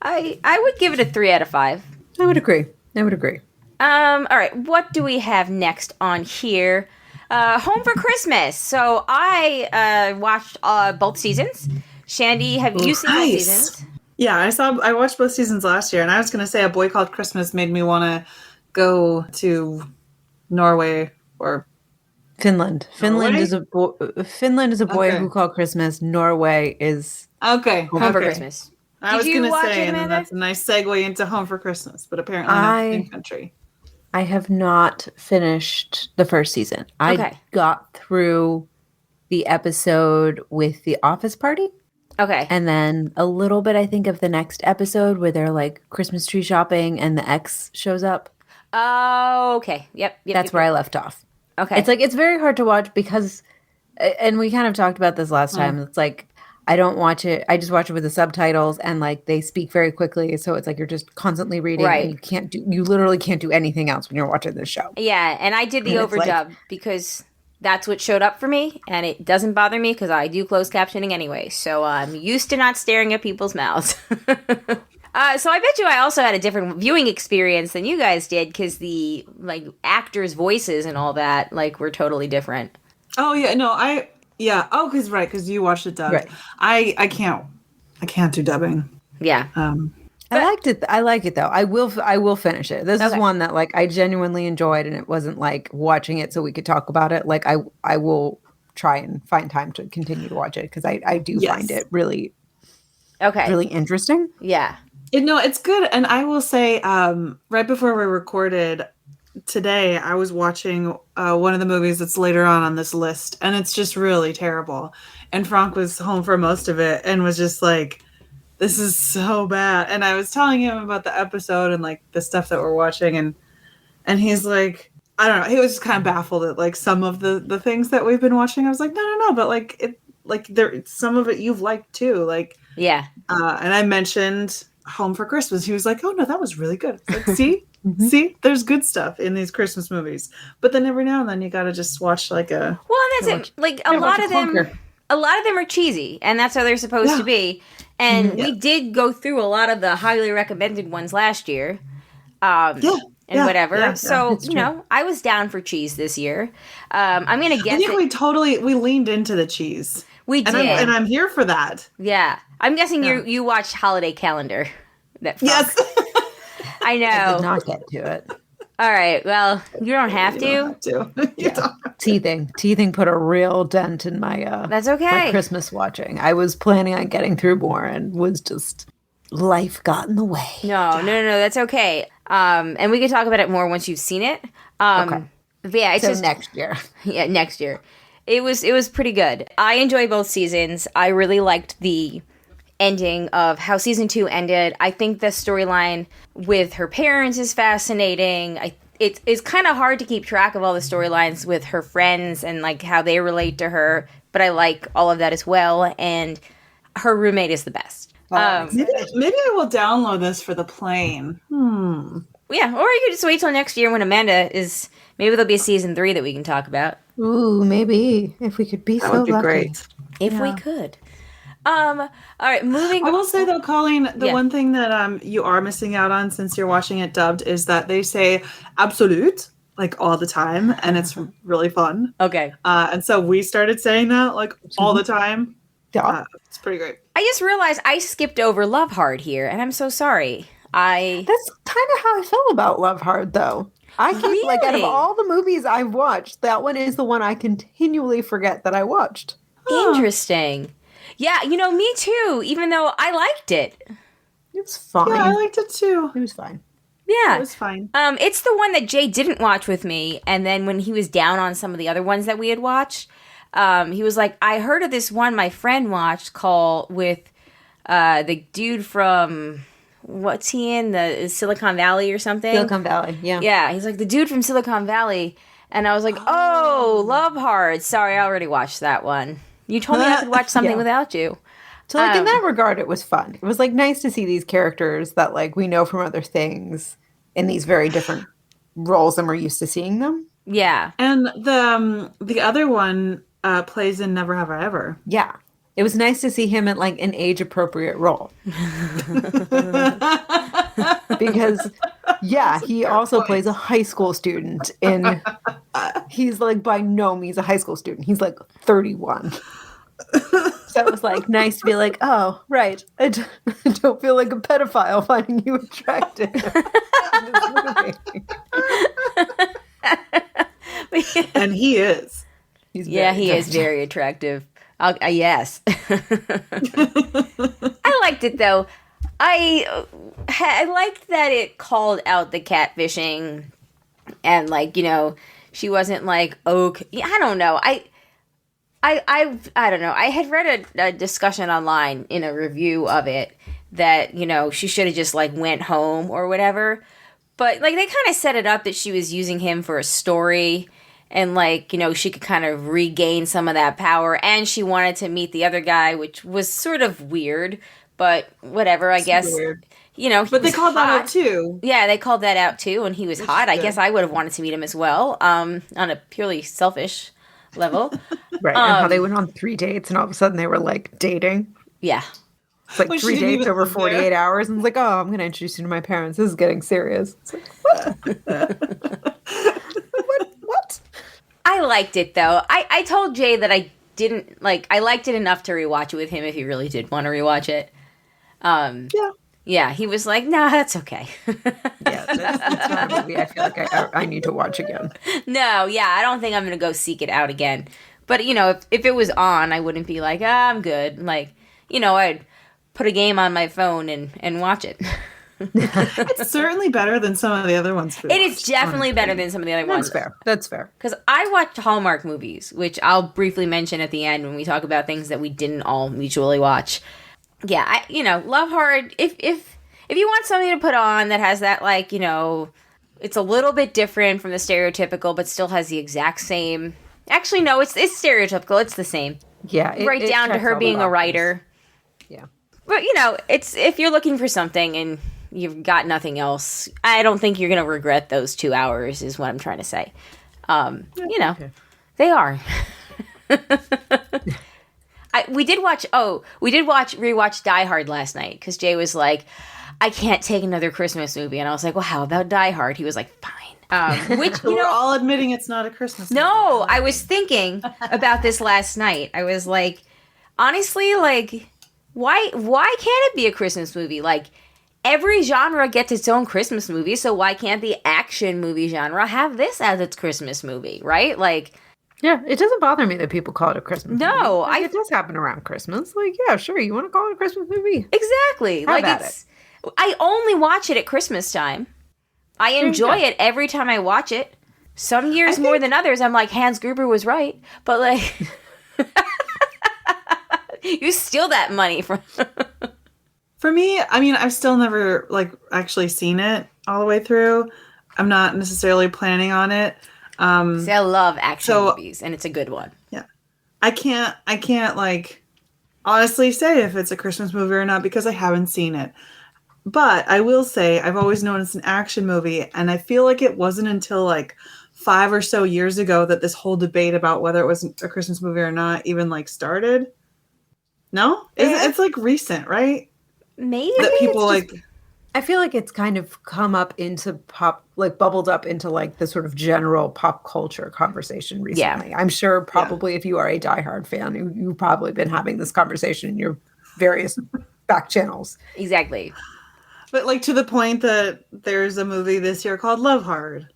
I would give it a 3 out of 5. I would agree. All right, what do we have next on here? Home for Christmas. So I watched both seasons. Shandy, have you seen both seasons? Yeah, I watched both seasons last year, and I was going to say A Boy Called Christmas made me want to go to Norway or Finland. Finland is a boy Okay. who called Christmas. Norway is Okay. Home for Christmas. I was going to say, and then Amanda? that's a nice segue into Home for Christmas, but apparently not the same country. I have not finished the first season. I got through the episode with the office party. Okay. And then a little bit, I think, of the next episode where they're like Christmas tree shopping and the ex shows up. Oh, okay. Yep. That's where I left off. Okay. It's like, it's very hard to watch because, and we kind of talked about this last time. It's like, I don't watch it. I just watch it with the subtitles and like they speak very quickly. So it's like you're just constantly reading and you literally can't do anything else when you're watching this show. Yeah. And I did the overdub because that's what showed up for me. And it doesn't bother me because I do closed captioning anyway. So I'm used to not staring at people's mouths. So I bet you I also had a different viewing experience than you guys did because the like actors' voices and all that like were totally different. Oh yeah, no, because you watched it dubbed. Right. I can't do dubbing. Yeah. I liked it. I like it though. I will finish it. This is one that like I genuinely enjoyed, and it wasn't like watching it so we could talk about it. Like I will try and find time to continue to watch it because I do find it really really interesting. Yeah. It's good. And I will say, right before we recorded today, I was watching one of the movies that's later on this list, and it's just really terrible. And Frank was home for most of it and was just like, this is so bad. And I was telling him about the episode and like the stuff that we're watching, and he's like, I don't know. He was just kind of baffled at like some of the things that we've been watching. I was like, no, but like it, like there, some of it you've liked too. Like, yeah. And I mentioned Home for Christmas. He was like, oh no, that was really good. It's like, see, see, there's good stuff in these Christmas movies. But then every now and then you got to just watch like a. Well, and that's it. Like a lot of them are cheesy, and that's how they're supposed to be. And we did go through a lot of the highly recommended ones last year. Whatever. Yeah, so, you know, I was down for cheese this year. I'm going to guess. I think we leaned into the cheese. We did. And I'm here for that. Yeah. I'm guessing you watched Holiday Calendar. Yes. I know. I did not get to it. All right. Well, you don't have to. You don't have to. Teething put a real dent in my that's okay. my Christmas watching. I was planning on getting through more and was just life got in the way. No, that's okay. And we can talk about it more once you've seen it. Okay. But yeah, it's so just next year. Yeah, next year. It was pretty good. I enjoy both seasons. I really liked the ending of how season 2 ended. I think the storyline with her parents is fascinating. It's kind of hard to keep track of all the storylines with her friends and like how they relate to her, but I like all of that as well. And her roommate is the best. Maybe I will download this for the plane. Yeah, or you could just wait till next year when Amanda is. Maybe there'll be a season 3 that we can talk about. Ooh, maybe if we could be that so would be lucky. Great. If we could. All right, moving. I will say though, Colleen, the one thing that you are missing out on since you're watching it dubbed is that they say absolute like all the time, and it's really fun. Okay. And so we started saying that like all the time. Yeah, it's pretty great. I just realized I skipped over Love Hard here, and I'm so sorry. That's kind of how I felt about Love Hard, though. I keep like out of all the movies I've watched, that one is the one I continually forget that I watched. Interesting. Yeah, me too, even though I liked it. It was fine. Yeah, I liked it too. It was fine. Yeah. It was fine. It's the one that Jay didn't watch with me, and then when he was down on some of the other ones that we had watched, he was like, I heard of this one my friend watched with the dude from... What's he in? The Silicon Valley or something? Silicon Valley, yeah. Yeah, he's like the dude from Silicon Valley. And I was like, oh, Love Hard. Sorry, I already watched that one. You told me I could watch something without you. So like in that regard, it was fun. It was like nice to see these characters that like we know from other things in these very different roles than we're used to seeing them. Yeah. And the other one plays in Never Have I Ever. Yeah. It was nice to see him in like an age-appropriate role. Because, he also plays a high school student in... He's like by no means a high school student. He's like 31. So it was like nice to be like, oh, right. I don't feel like a pedophile finding you attractive. And he is. He is very attractive. Yes. I liked it, though. I liked that it called out the catfishing and, like, you know, she wasn't like, okay. I don't know. I don't know. I had read a discussion online in a review of it that, you know, she should have just, like, went home or whatever. But, like, they kind of set it up that she was using him for a story and, like, you know, she could kind of regain some of that power. And she wanted to meet the other guy, which was sort of weird. But whatever, I guess. Weird. You know, but they called that out too. Yeah, they called that out too, and he was hot. I guess I would have wanted to meet him as well, on a purely selfish level. Right, and how they went on 3 dates, and all of a sudden they were, like, dating. Yeah. It's like 3 dates over 48 hours, and it's like, oh, I'm going to introduce you to my parents. This is getting serious. It's like, what? What? I liked it, though. I told Jay that I didn't, like, I liked it enough to rewatch it with him if he really did want to rewatch it. Yeah, he was like, nah, that's okay. Yeah, that's not a movie I feel like I need to watch again. No, yeah, I don't think I'm going to go seek it out again. But, you know, if it was on, I wouldn't be like, I'm good. Like, you know, I'd put a game on my phone and watch it. It's certainly better than some of the other ones. It is definitely better than some of the other ones. That's fair. Because I watched Hallmark movies, which I'll briefly mention at the end when we talk about things that we didn't all mutually watch. Yeah, Love Hard, if you want something to put on that has that, like, you know, it's a little bit different from the stereotypical, but still has the exact same. Actually, no, it's stereotypical. It's the same. Yeah. Right down to her being a writer. Yeah. But, you know, it's if you're looking for something and you've got nothing else, I don't think you're going to regret those 2 hours is what I'm trying to say. You know, they are. We did rewatch Die Hard last night because Jay was like, I can't take another Christmas movie. And I was like, well, how about Die Hard? He was like, fine. Which, you know, we're all admitting it's not a Christmas movie. No, I was thinking about this last night. I was like, honestly, like, why can't it be a Christmas movie? Like, every genre gets its own Christmas movie, so why can't the action movie genre have this as its Christmas movie, right? Like, yeah, it doesn't bother me that people call it a Christmas movie. No, like, it does happen around Christmas. Like, yeah, sure, you want to call it a Christmas movie? Exactly. How about it? I only watch it at Christmas time. I enjoy it every time I watch it. Some years more than others, I'm like, Hans Gruber was right. But, like, you steal that money from... For me, I mean, I've still never, like, actually seen it all the way through. I'm not necessarily planning on it. See, I love action movies, and it's a good one. Yeah. I can't, like, honestly say if it's a Christmas movie or not because I haven't seen it. But I will say I've always known it's an action movie, and I feel like it wasn't until, like, 5 or so years ago that this whole debate about whether it was a Christmas movie or not even, like, started. No? It's, like, recent, right? Maybe. That people, like... I feel like it's kind of come up into bubbled up into, like, the sort of general pop culture conversation recently. Yeah. I'm sure probably if you are a diehard fan, you've probably been having this conversation in your various back channels. Exactly. But, like, to the point that there's a movie this year called Love Hard.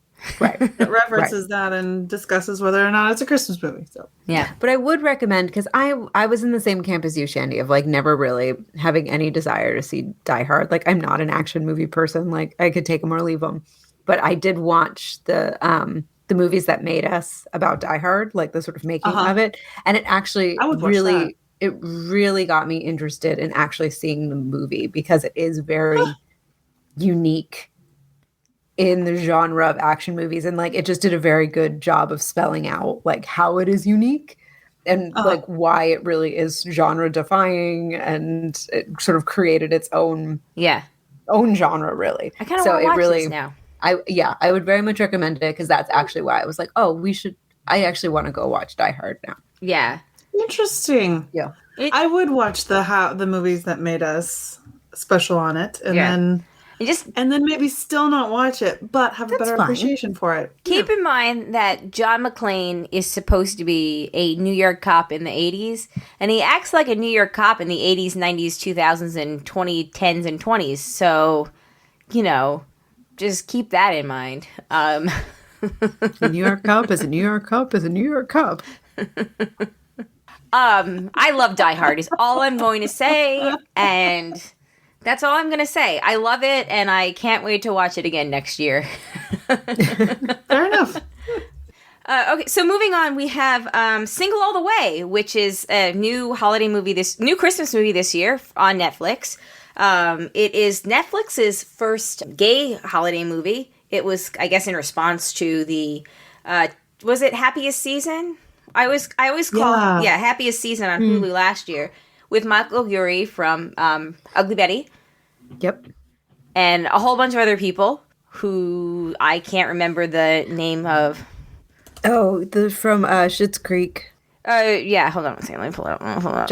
Right. That references that and discusses whether or not it's a Christmas movie. So yeah. But I would recommend, because I was in the same camp as you, Shandy, of, like, never really having any desire to see Die Hard. Like, I'm not an action movie person. Like, I could take them or leave them. But I did watch the movies that made us about Die Hard, like the sort of making of it. And it actually really got me interested in actually seeing the movie because it is very unique in the genre of action movies, and, like, it just did a very good job of spelling out, like, how it is unique and like why it really is genre defying, and it sort of created its own genre, really. I kind of want to watch this now. I would very much recommend it because that's actually why I was like, oh, I actually want to go watch Die Hard now. Yeah. Interesting. Yeah. I would watch the movies that made us special on it, and then maybe still not watch it, but have a better appreciation for it. Keep in mind that John McClane is supposed to be a New York cop in the 80s, and he acts like a New York cop in the 80s, 90s, 2000s, and 2010s and 20s. So, you know, just keep that in mind. A New York Cup is a New York Cup is a New York Cup. I love Die Hard is all I'm going to say, and that's all I'm going to say. I love it, and I can't wait to watch it again next year. Fair enough. Okay, so moving on, we have Single All the Way, which is a new new Christmas movie this year on Netflix. It is Netflix's first gay holiday movie. It was, I guess, in response to the, was it Happiest Season? I always call Happiest Season on Hulu last year with Michael Urie from Ugly Betty. Yep. And a whole bunch of other people who I can't remember the name of. Oh, from Schitt's Creek. Yeah, hold on a second. Let me pull it up. Hold on.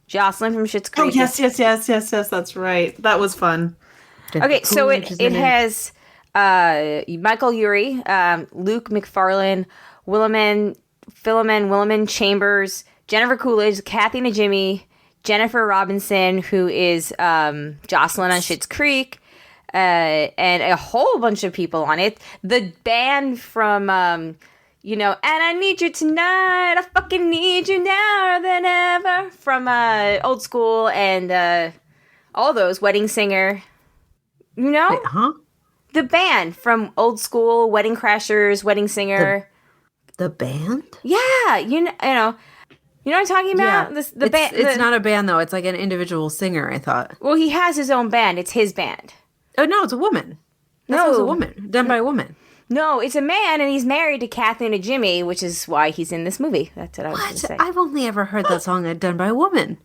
Jocelyn From Schitt's Creek. Oh, yes. That's right. That was fun. Okay, so it has Michael Urie, Luke McFarlane, Philemon Chambers, Jennifer Coolidge, Kathy Najimy, Jennifer Robinson, who is Jocelyn on Schitt's Creek, and a whole bunch of people on it. The band from, and I need you tonight, I fucking need you now than ever, from Old School and all those, Wedding Singer. Wait, huh? The band from Old School, Wedding Crashers, Wedding Singer. The band? Yeah, you know what I'm talking about? Yeah. The band. It's not a band though. It's like an individual singer. I thought. Well, he has his own band. It's his band. Oh no, it's a woman. No, it's a woman done by a woman. No, it's a man, and he's married to Kathy Najimy, which is why he's in this movie. That's what I was going to say. I've only ever heard that song done by a woman.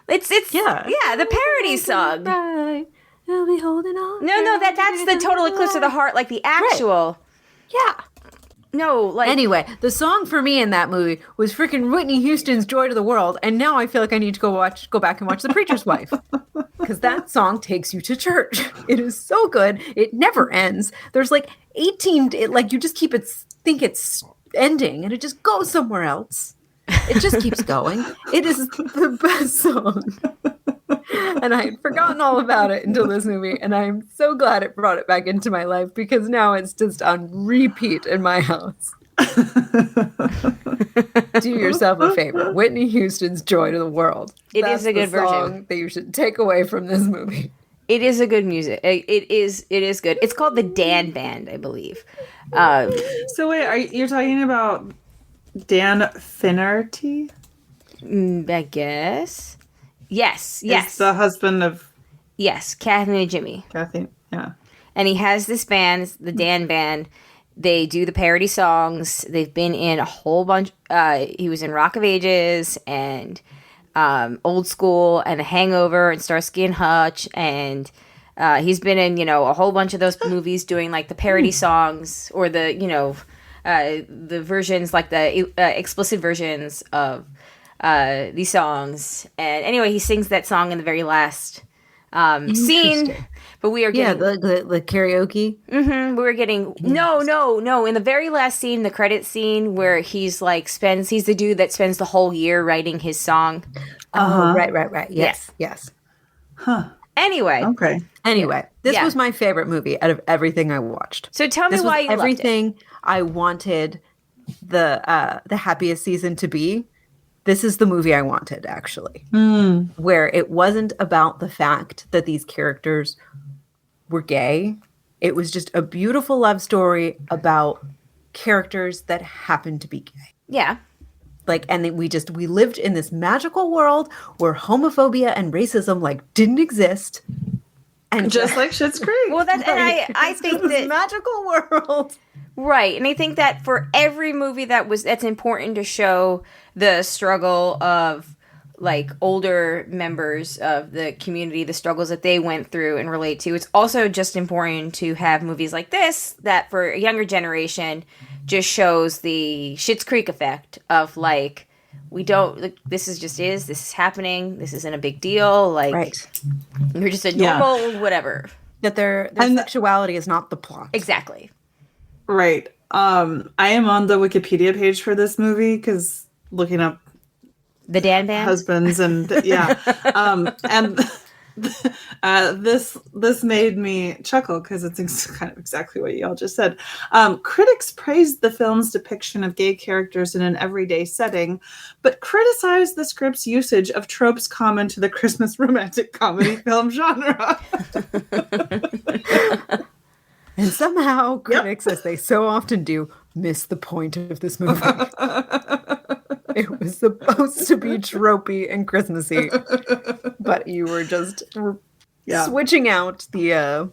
It's the parody song. Right. I'll be holding on. No, that's the Total Eclipse of the Heart, like the actual. Right. Yeah. No, like... Anyway, the song for me in that movie was freaking Whitney Houston's Joy to the World, and now I feel like I need to go back and watch The Preacher's Wife. Because that song takes you to church. It is so good. It never ends. There's like 18... you just think it's ending, and it just goes somewhere else. It just keeps going. It is the best song. And I had forgotten all about it until this movie, and I'm so glad it brought it back into my life because now it's just on repeat in my house. Do yourself a favor. Whitney Houston's Joy to the World. That's a good version song that you should take away from this movie. It is a good music. It is good. It's called the Dan Band, I believe. So wait, you're talking about Dan Finnerty? I guess. Yes. It's the husband of... Yes, Kathy Najimy. Kathy, yeah. And he has this band, the Dan Band. They do the parody songs. They've been in a whole bunch. He was in Rock of Ages and Old School and The Hangover and Starsky and Hutch. And he's been in, a whole bunch of those movies doing like the parody songs or the versions, like the explicit versions of these songs. And anyway, he sings that song in the very last scene. But we are getting... Yeah, the karaoke. Mm-hmm. We were getting... Yes. No. In the very last scene, the credit scene, where he's the dude that spends the whole year writing his song. Oh, right. Yes. Huh. Anyway. Okay. Anyway, this was my favorite movie out of everything I watched. So tell me why you loved it. Everything I wanted the happiest season to be. This is the movie I wanted, actually. Where it wasn't about the fact that these characters were gay. It was just a beautiful love story about characters that happened to be gay. Yeah. And then we lived in this magical world where homophobia and racism didn't exist. And just like Schitt's Creek. Well, and I think that magical world. Right. And I think that for every movie that's important to show the struggle of older members of the community, the struggles that they went through and relate to. It's also just important to have movies like this that for a younger generation just shows the Schitt's Creek effect of this is happening. This isn't a big deal. Right. You're just a normal whatever. That their sexuality is not the plot. Exactly. Right. I am on the Wikipedia page for this movie because looking up the Dan Band husbands and and This made me chuckle because it's kind of exactly what y'all just said. Critics praised the film's depiction of gay characters in an everyday setting, but criticized the script's usage of tropes common to the Christmas romantic comedy film genre. And somehow critics, as they so often do, miss the point of this movie. It was supposed to be tropey and Christmassy, but you were just switching out the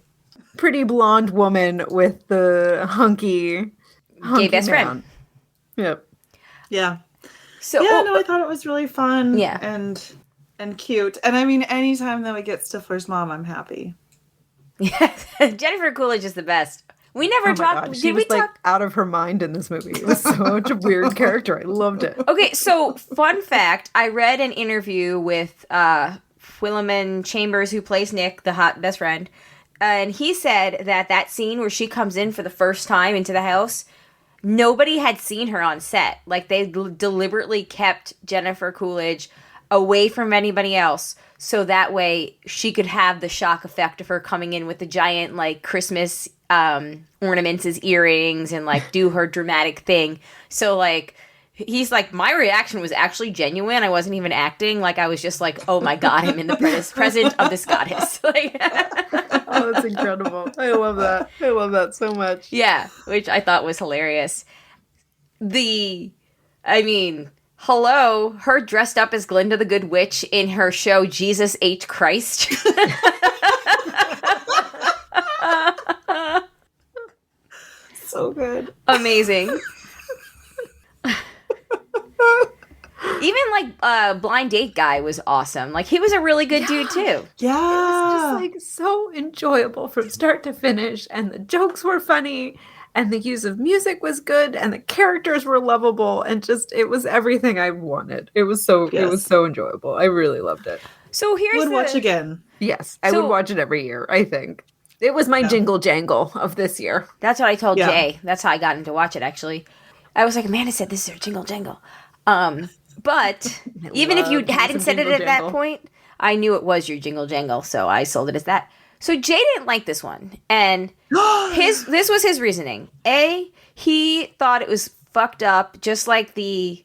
pretty blonde woman with the hunky gay best friend. Yep. Yeah. So I thought it was really fun. Yeah. And cute. And I mean, anytime that we get Stifler's mom, I'm happy. Yeah, Jennifer Coolidge is the best. We never talked. She was out of her mind in this movie. It was such a weird character. I loved it. Okay, so fun fact: I read an interview with Philemon Chambers, who plays Nick, the hot best friend, and he said that scene where she comes in for the first time into the house, nobody had seen her on set. Like they deliberately kept Jennifer Coolidge away from anybody else, so that way she could have the shock effect of her coming in with the giant like Christmas ornaments as earrings and like do her dramatic thing. So like he's like, my reaction was actually genuine. I wasn't even acting. Like I was just like, oh my god, I'm in the presence of this goddess. Like, oh, that's incredible. I love that. I love that so much. Yeah, which I thought was hilarious. Hello, her dressed up as Glinda the Good Witch in her show Jesus H. Christ. So good. Amazing. Even like Blind Date Guy was awesome. Like he was a really good dude too. Yeah. It was just like so enjoyable from start to finish, and the jokes were funny. And the use of music was good, and the characters were lovable, and just it was everything I wanted. It was so enjoyable. I really loved it. So would watch again. Yes, I would watch it every year. I think it was my jingle jangle of this year. That's what I told Jay. That's how I got him to watch it. Actually, I was like, Amanda said this is her jingle jangle. But even if you hadn't said it at that point, I knew it was your jingle jangle, so I sold it as that. So Jay didn't like this one, and this was his reasoning. He thought it was fucked up, just like they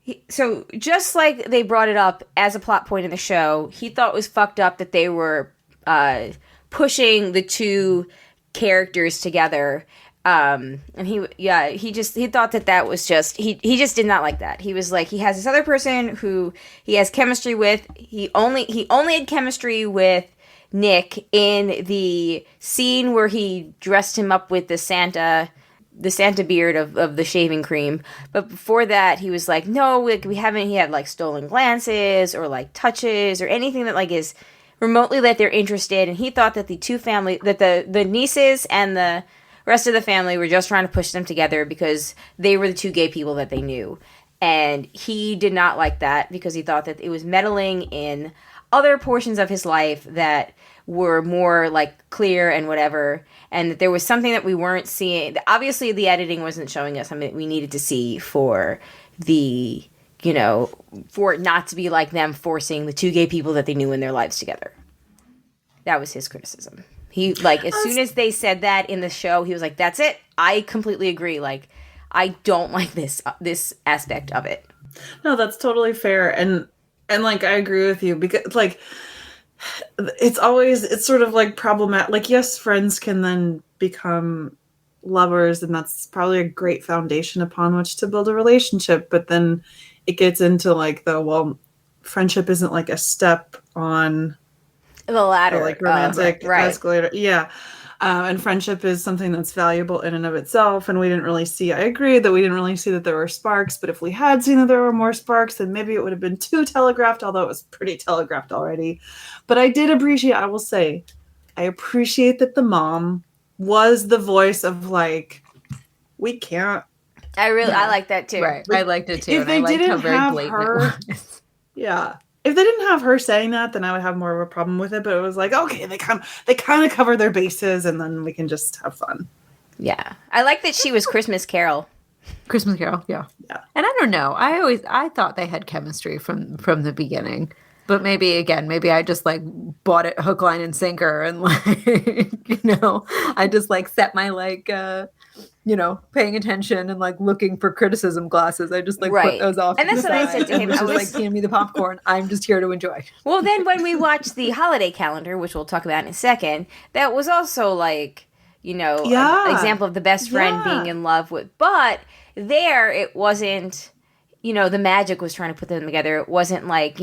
brought it up as a plot point in the show. He thought it was fucked up that they were pushing the two characters together. And he thought that was just he just did not like that. He was like, he has this other person who he has chemistry with. He only had chemistry with Nick in the scene where he dressed him up with the Santa beard of the shaving cream. But before that, he was like, no, like he had like stolen glances or like touches or anything that like is remotely that they're interested. And he thought that the nieces and the rest of the family were just trying to push them together because they were the two gay people that they knew. And he did not like that because he thought that it was meddling in other portions of his life that were more like clear and whatever, and that there was something that we weren't seeing. Obviously the editing wasn't showing us something that we needed to see for the, for it not to be like them forcing the two gay people that they knew in their lives together. That was his criticism. He like, as soon as they said that in the show, he was like, that's it. I completely agree. Like, I don't like this aspect of it. No, that's totally fair. And like, I agree with you because like, it's sort of like problematic. Like, yes, friends can then become lovers, and that's probably a great foundation upon which to build a relationship. But then it gets into like friendship isn't like a step on the ladder, like romantic escalator. Yeah. And friendship is something that's valuable in and of itself. And I agree that we didn't really see that there were sparks, but if we had seen that there were more sparks, then maybe it would have been too telegraphed, although it was pretty telegraphed already. But I will say, I appreciate that the mom was the voice of like, we can't. I like that too. Right. I liked it too. If they didn't have her, yeah. If they didn't have her saying that, then I would have more of a problem with it. But it was like, okay, they kind of cover their bases, and then we can just have fun. Yeah, I like that she was Christmas Carol. Christmas Carol, yeah. And I don't know. I thought they had chemistry from the beginning. But maybe I just like bought it hook, line, and sinker, and like, I just like set my like, paying attention and like looking for criticism glasses. I just like put those off. And that's what I said to him. I was like, hand me the popcorn. I'm just here to enjoy. Well, then when we watched the holiday calendar, which we'll talk about in a second, that was also like, an example of the best friend being in love with. But there, it wasn't, the magic was trying to put them together. It wasn't like,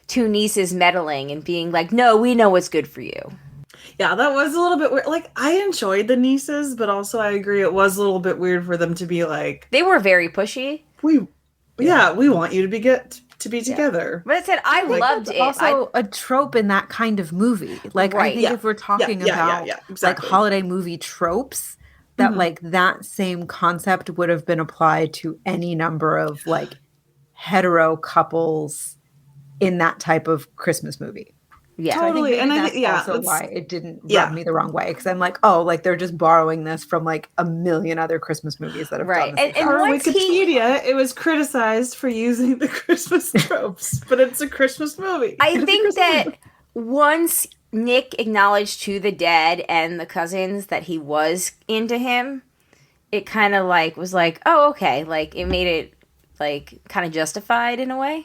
two nieces meddling and being like, no, we know what's good for you. Yeah, that was a little bit weird. Like, I enjoyed the nieces, but also I agree it was a little bit weird for them to be like... They were very pushy. We want you to be together. But I said, I loved it. Also a trope in that kind of movie. Like, I think if we're talking about exactly. like holiday movie tropes, that like that same concept would have been applied to any number of like hetero couples in that type of Christmas movie. Yeah, totally. So I think that's also why it didn't rub me the wrong way, because I'm like, oh, like they're just borrowing this from like a million other Christmas movies that have done this. And on Wikipedia, it was criticized for using the Christmas tropes, but it's a Christmas movie. I think that once Nick acknowledged to the dad and the cousins that he was into him, it kind of like was like, oh, okay, like it made it like kind of justified in a way.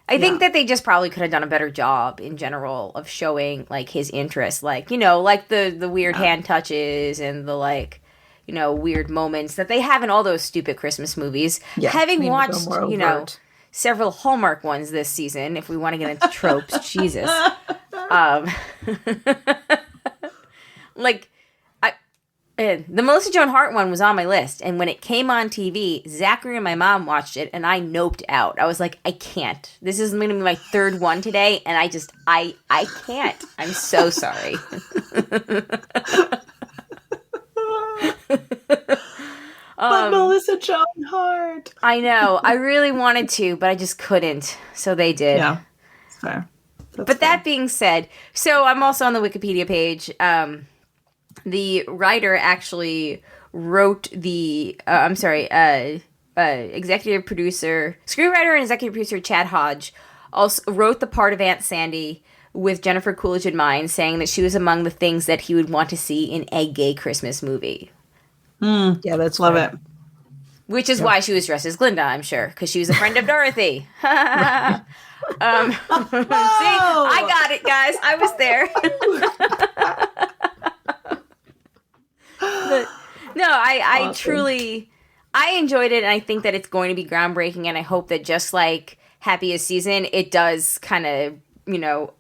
I think that they just probably could have done a better job in general of showing like his interest, like, like the weird hand touches and the like, weird moments that they have in all those stupid Christmas movies. Yeah, having watched, several Hallmark ones this season, if we want to get into tropes, Jesus. Like, the Melissa Joan Hart one was on my list, and when it came on TV, Zachary and my mom watched it, and I noped out. I was like, I can't. This is going to be my third one today, and I can't. I'm so sorry. But Melissa Joan Hart. I know. I really wanted to, but I just couldn't. So they did. Yeah, it's fair. But that being said, so I'm also on the Wikipedia page. The writer actually wrote the, executive producer, screenwriter and executive producer Chad Hodge also wrote the part of Aunt Sandy with Jennifer Coolidge in mind, saying that she was among the things that he would want to see in a gay Christmas movie. Yeah, that's love it. Which is why she was dressed as Glinda, I'm sure, because she was a friend of Dorothy. See, I got it, guys. I was there. But, no, I truly, I enjoyed it, and I think that it's going to be groundbreaking, and I hope that just like Happiest Season, it does kind of,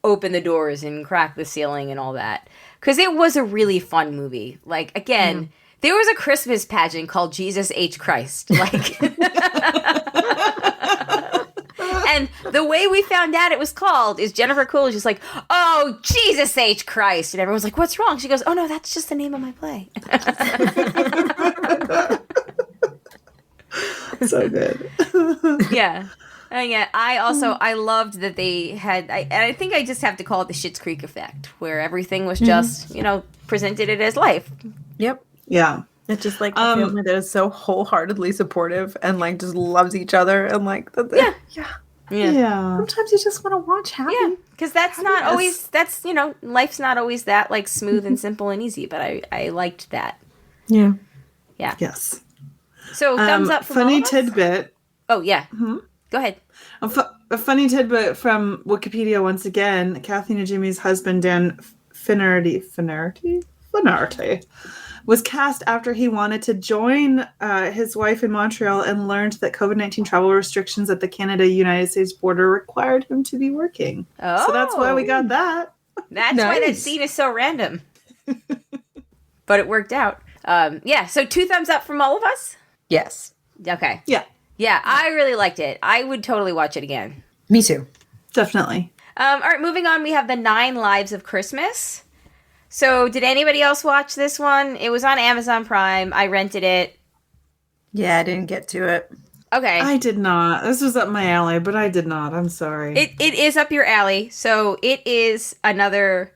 open the doors and crack the ceiling and all that. Because it was a really fun movie. Like, again, there was a Christmas pageant called Jesus H. Christ. Like, and the way we found out it was called is Jennifer Coolidge is like, oh, Jesus H. Christ. And everyone's like, what's wrong? She goes, oh, no, that's just the name of my play. So good. Yeah. Yeah, I loved that they had, I think I just have to call it the Schitt's Creek effect, where everything was just, presented it as life. Yep. Yeah. It's just like a family that is so wholeheartedly supportive and like just loves each other and like, Yeah. Sometimes you just want to watch happy. Yeah, because that's not always, life's not always that like smooth and simple and easy, but I liked that. Yeah. Yeah. Yes. So thumbs up from funny all of us? tidbit. Oh, yeah. Mm-hmm. Go ahead. A funny tidbit from Wikipedia once again. Kathy and Jimmy's husband, Dan Finnerty, was cast after he wanted to join his wife in Montreal and learned that COVID-19 travel restrictions at the Canada-United States border required him to be working. Oh. So that's why we got that. That's why that scene is so random. But it worked out. So 2 thumbs up from all of us? Yes. Okay. Yeah. Yeah, I really liked it. I would totally watch it again. Me too. Definitely. All right, moving on, we have The 9 Lives of Christmas. So, did anybody else watch this one? It was on Amazon Prime. I rented it. Yeah, I didn't get to it. Okay. I did not. This was up my alley, but I did not. I'm sorry. It is up your alley. So, it is another,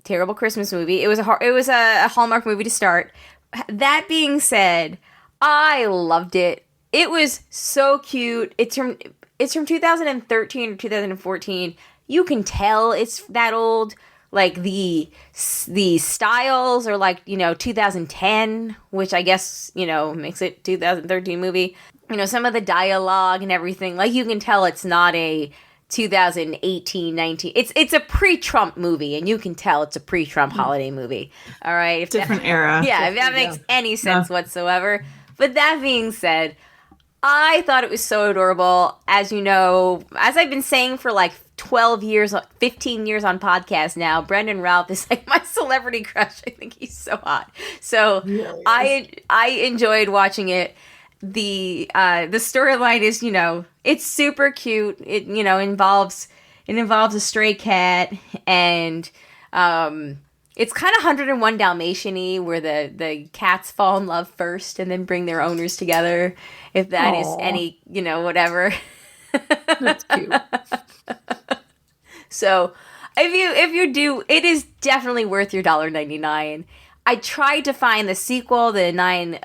terrible Christmas movie. It was a Hallmark movie to start. That being said, I loved it It was so cute. It's from 2013 or 2014. You can tell it's that old. Like the styles are like, 2010, which I guess, makes it 2013 movie. Some of the dialogue and everything, like you can tell it's not a 2018, 19. It's a pre-Trump movie, and you can tell it's a pre-Trump holiday movie. All right. Different era. Yeah, if that makes any sense whatsoever. But that being said, I thought it was so adorable. As you know, as I've been saying for like 12 years, 15 years on podcast now, Brandon Routh is like my celebrity crush. I think he's so hot. So I enjoyed watching it. The storyline is, it's super cute. It, involves a stray cat, and it's kind of 101 Dalmatian-y, where the cats fall in love first and then bring their owners together. If that is any, whatever. That's cute. So if you do, it is definitely worth your $1.99. I tried to find the sequel, the 9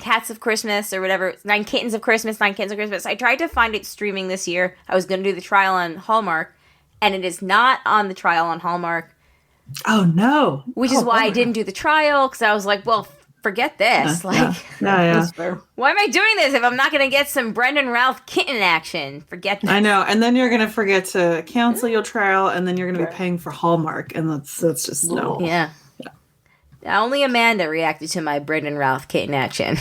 Cats of Christmas or whatever, 9 Kittens of Christmas, 9 Kittens of Christmas. I tried to find it streaming this year. I was going to do the trial on Hallmark, and it is not on the trial on Hallmark. Oh, no. Which is why I didn't do the trial, because I was like, well, forget this. Yeah. Why am I doing this if I'm not going to get some Brandon Routh kitten action? Forget this. I know. And then you're going to forget to cancel your trial, and then you're going to be paying for Hallmark, and that's just no. Yeah. Only Amanda reacted to my Brandon Routh kitten action.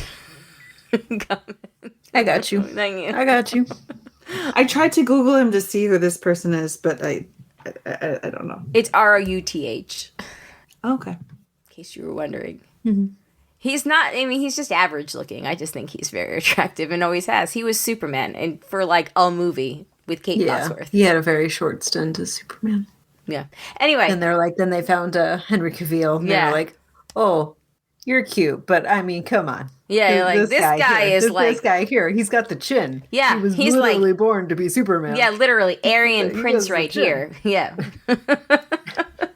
I got you. Thank you. I got you. I tried to Google him to see who this person is, but I don't know. It's Ruth. Okay. In case you were wondering. Mm-hmm. He's not, he's just average looking. I just think he's very attractive and always has. He was Superman and for like a movie with Kate Bosworth. He had a very short stint as Superman. Yeah. Anyway. And then they found Henry Cavill. And they're like, oh, you're cute, but come on. Yeah, this guy is this guy here. He's got the chin. Yeah, he's literally born to be Superman. Yeah, literally Aryan Prince right here. Yeah,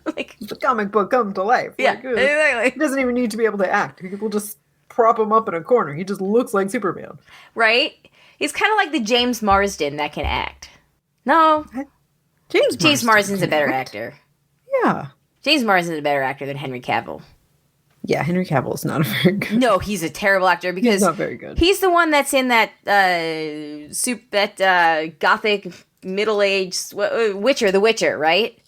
like the comic book come to life. Yeah, exactly. He doesn't even need to be able to act. People just prop him up in a corner. He just looks like Superman. Right? He's kind of like the James Marsden that can act. No, James Marsden's a better actor. Yeah, James Marsden's a better actor than Henry Cavill. Yeah, Henry Cavill is not a very good. No, he's a terrible actor because he's not very good. He's the one that's in that gothic middle-aged Witcher, The Witcher, right?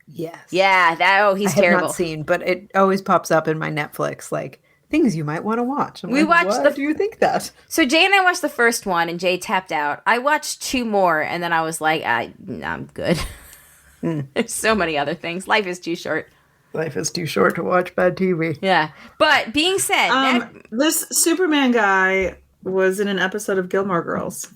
Yes. Yeah, he's terrible. I have not seen, but it always pops up in my Netflix, like things you might want to watch. We watched what do you think that? So Jay and I watched the first one, and Jay tapped out. I watched 2 more, and then I was like, I'm good. There's so many other things. Life is too short. Life is too short to watch bad TV. Yeah. But being said... this Superman guy was in an episode of Gilmore Girls.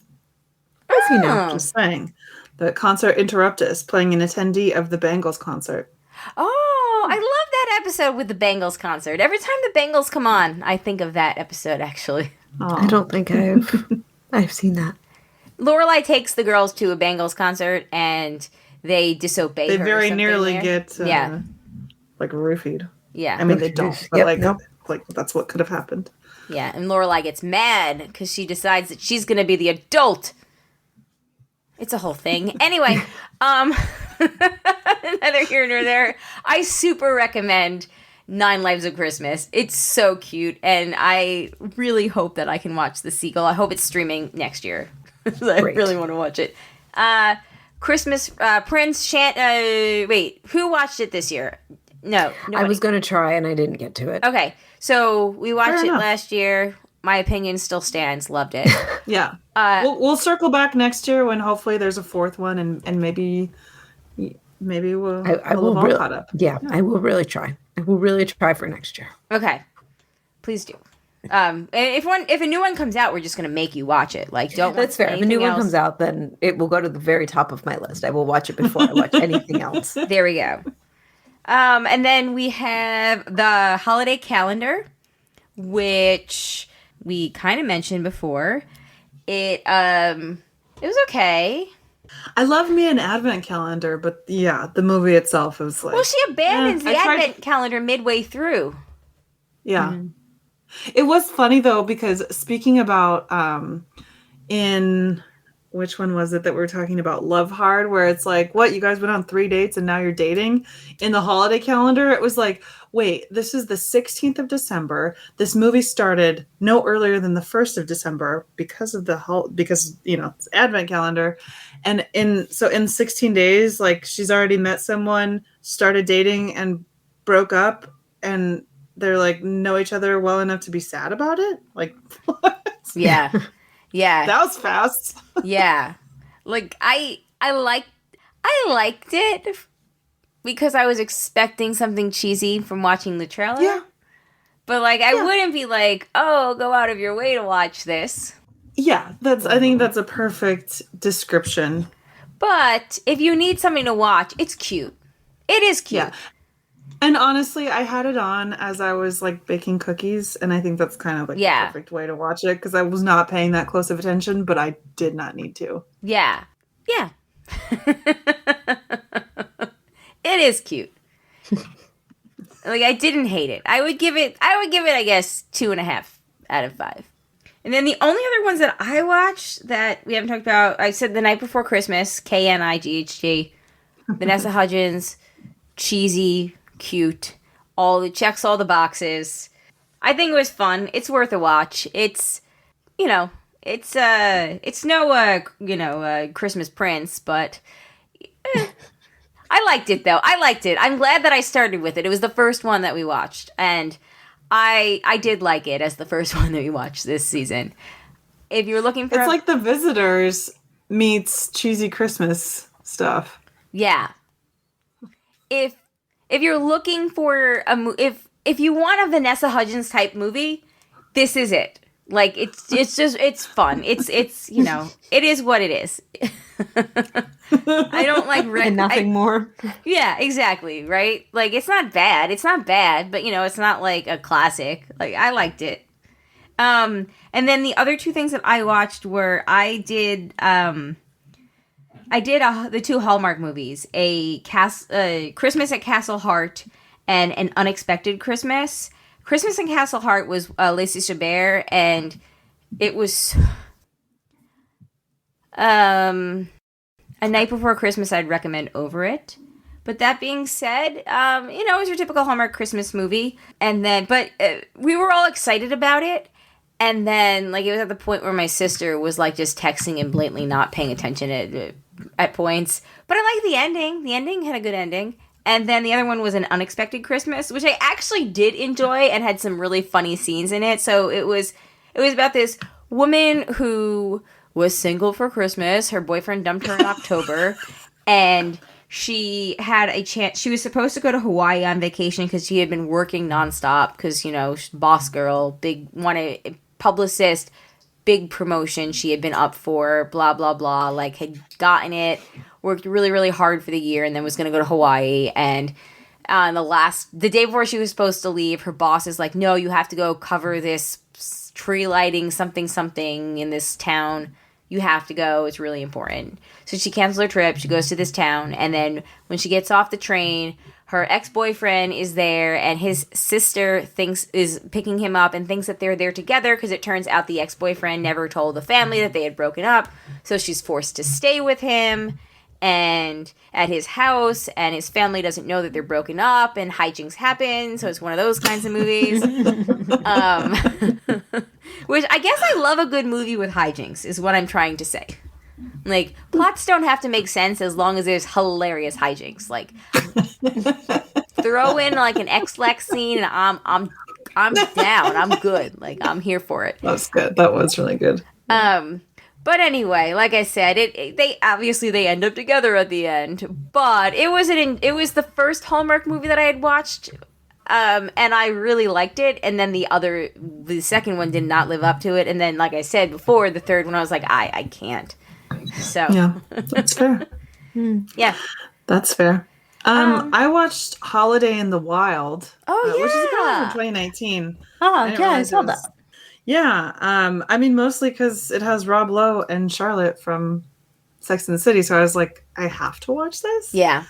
As you know. Just saying. The concert interruptus, playing an attendee of the Bangles concert. Oh, I love that episode with the Bangles concert. Every time the Bangles come on, I think of that episode, actually. Oh. I don't think I've seen that. Lorelai takes the girls to a Bangles concert, and they disobey her. They very nearly get... like roofied. Yeah. I mean, they don't, but like that's what could have happened. Yeah, and Lorelai gets mad because she decides that she's going to be the adult. It's a whole thing. Anyway, neither here nor there. I super recommend 9 Lives of Christmas. It's so cute, and I really hope that I can watch the sequel. I hope it's streaming next year. I really want to watch it. Christmas Prince wait, who watched it this year? No, nobody. I was going to try and I didn't get to it. Okay, so we watched it last year. My opinion still stands. Loved it. Yeah. We'll circle back next year when hopefully there's a 4th one and maybe we'll all caught up. Yeah, I will really try. I will really try for next year. Okay, please do. If a new one comes out, we're just going to make you watch it. Like, don't. That's fair. If a new one comes out, then it will go to the very top of my list. I will watch it before I watch anything else. There we go. And then we have the holiday calendar, which we kind of mentioned before. It was okay. I love me an advent calendar, but yeah, the movie itself was like... Well, she abandons the advent calendar midway through. Yeah. It was funny though, because speaking about in which one was it that we were talking about? Love Hard, where it's like, what, you guys went on 3 dates and now you're dating? In the holiday calendar, it was like, wait, this is the 16th of December. This movie started no earlier than the 1st of December because of because it's Advent calendar. And in 16 days, like, she's already met someone, started dating, and broke up, and they're like know each other well enough to be sad about it. Like, what? Yeah. Yeah. That was fast. Yeah. Like, I liked it because I was expecting something cheesy from watching the trailer. Yeah. But, like, I wouldn't be like, oh, go out of your way to watch this. Yeah, I think that's a perfect description. But if you need something to watch, it's cute. It is cute. Yeah. And honestly, I had it on as I was, like, baking cookies, and I think that's kind of, like, the perfect way to watch it, because I was not paying that close of attention, but I did not need to. Yeah. Yeah. It is cute. Like, I didn't hate it. I would give it, I guess, 2.5 out of 5. And then the only other ones that I watched that we haven't talked about, I said The Night Before Christmas, Knighthg, Vanessa Hudgens, cheesy, cute, it checks all the boxes. I think it was fun. It's worth a watch. It's, it's no, Christmas Prince, but I liked it though. I liked it. I'm glad that I started with it. It was the first one that we watched, and I did like it as the first one that we watched this season. If you're looking for... It's like The Visitors meets cheesy Christmas stuff. Yeah. If you're looking for if you want a Vanessa Hudgens type movie, this is it. Like, it's fun. It's it is what it is. I don't like... and nothing more. Yeah, exactly, right? Like, it's not bad. It's not bad, but, it's not, like, a classic. Like, I liked it. And then the other two things that I watched were I did the 2 Hallmark movies, Christmas at Castle Hart and An Unexpected Christmas. Christmas in Castle Hart was Lacey Chabert, and it was A Night Before Christmas I'd recommend over it. But that being said, it was your typical Hallmark Christmas movie. And then, but we were all excited about it. And then, like, it was at the point where my sister was, like, just texting and blatantly not paying attention at points. But I liked the ending. The ending had a good ending. And then the other one was An Unexpected Christmas, which I actually did enjoy and had some really funny scenes in it. So it was about this woman who was single for Christmas. Her boyfriend dumped her in October. And she had a chance. She was supposed to go to Hawaii on vacation because she had been working nonstop because, boss girl, publicist, big promotion she had been up for, blah, blah, blah, like, had gotten it, worked really, really hard for the year, and then was going to go to Hawaii. And the day before she was supposed to leave, her boss is like, no, you have to go cover this tree lighting something in this town. You have to go. It's really important. So she cancels her trip. She goes to this town. And then when she gets off the train, her ex-boyfriend is there, and his sister is picking him up and thinks that they're there together because it turns out the ex-boyfriend never told the family that they had broken up. So she's forced to stay with him and at his house, and his family doesn't know that they're broken up, and hijinks happen. So it's one of those kinds of movies. Which I guess I love a good movie with hijinks is what I'm trying to say. Like, plots don't have to make sense as long as there's hilarious hijinks. Like, throw in like an X-Lex scene, and I'm down. I'm good. Like, I'm here for it. That's good. That was really good. But anyway, like I said, they end up together at the end. But it was the first Hallmark movie that I had watched, and I really liked it. And then the second one did not live up to it. And then, like I said before, the third one I was like, I can't. So yeah, that's fair. Yeah, that's fair. I watched Holiday in the Wild. Oh yeah, which is a from 2019. Oh yeah, I saw that. Yeah, I mean, mostly because it has Rob Lowe and Charlotte from Sex and the City, so I was like, I have to watch this. Yeah,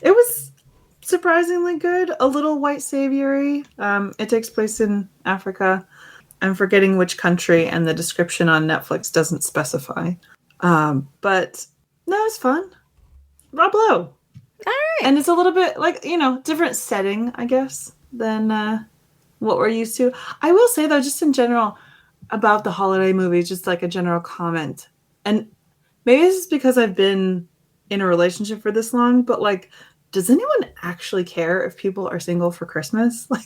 it was surprisingly good. A little white saviory. It takes place in Africa. I'm forgetting which country, and the description on Netflix doesn't specify. But no, it's fun. Rob Lowe. All right. And it's a little bit like, different setting, I guess, than what we're used to. I will say, though, just in general, about the holiday movies, just like a general comment. And maybe this is because I've been in a relationship for this long, but like, does anyone actually care if people are single for Christmas? Like,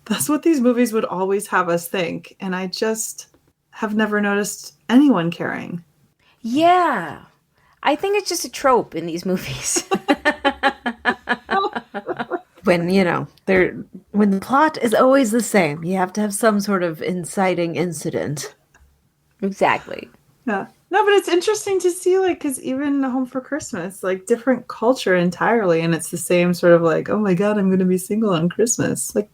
that's what these movies would always have us think. And I just have never noticed anyone caring. Yeah. I think it's just a trope in these movies. When, when the plot is always the same, you have to have some sort of inciting incident. Exactly. Yeah. No, but it's interesting to see, like, because even Home for Christmas, like, different culture entirely. And it's the same sort of like, oh my God, I'm going to be single on Christmas. Like,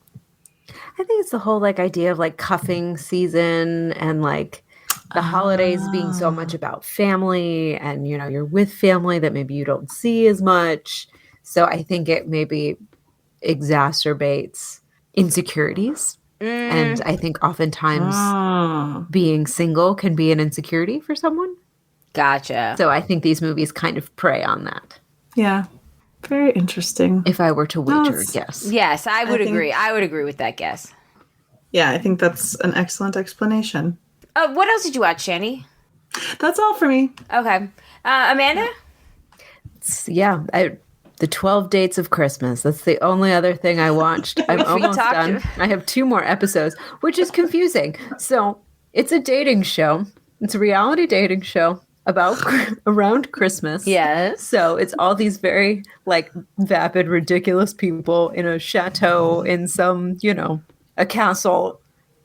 I think it's the whole like idea of like cuffing season and like the holidays being so much about family and you're with family that maybe you don't see as much. So I think it maybe exacerbates insecurities. And I think oftentimes being single can be an insecurity for someone. Gotcha. So I think these movies kind of prey on that. Yeah. Very interesting. If I were to wager, yes. Yes, I would agree. I would agree with that guess. Yeah, I think that's an excellent explanation. What else did you watch, Shandy? That's all for me. Okay. Amanda? The 12 Dates of Christmas. That's the only other thing I watched. I'm almost done. I have 2 more episodes, which is confusing. So it's a dating show. It's a reality dating show about around Christmas. Yes. So it's all these very like vapid, ridiculous people in a chateau in some, a castle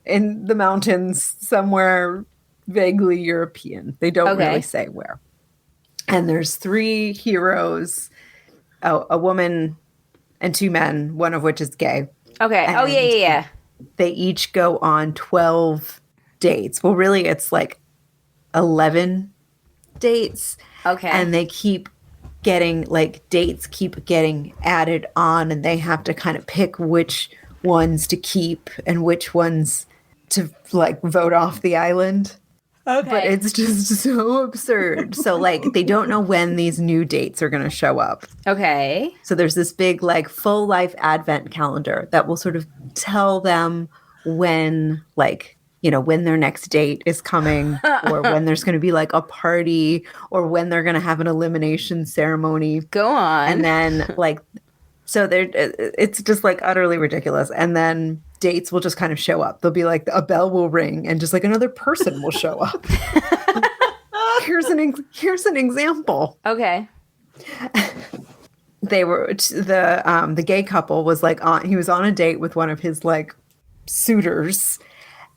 in the mountains somewhere vaguely European. They don't really say where. And there's 3 heroes, a woman and 2 men, one of which is gay. Okay. And yeah. They each go on 12 dates. Well, really, it's like 11 dates. Okay. And they keep getting, like, dates keep getting added on, and they have to kind of pick which ones to keep and which ones to, like, vote off the island. Okay. But it's just so absurd. So, like, they don't know when these new dates are going to show up. Okay. So there's this big, like, full life advent calendar that will sort of tell them when, like, when their next date is coming or when there's going to be, like, a party or when they're going to have an elimination ceremony. Go on. And then, like, so it's just, like, utterly ridiculous. And then dates will just kind of show up. They'll be like, a bell will ring and just like another person will show up. Here's an example. Okay. They were the gay couple was like he was on a date with one of his like suitors,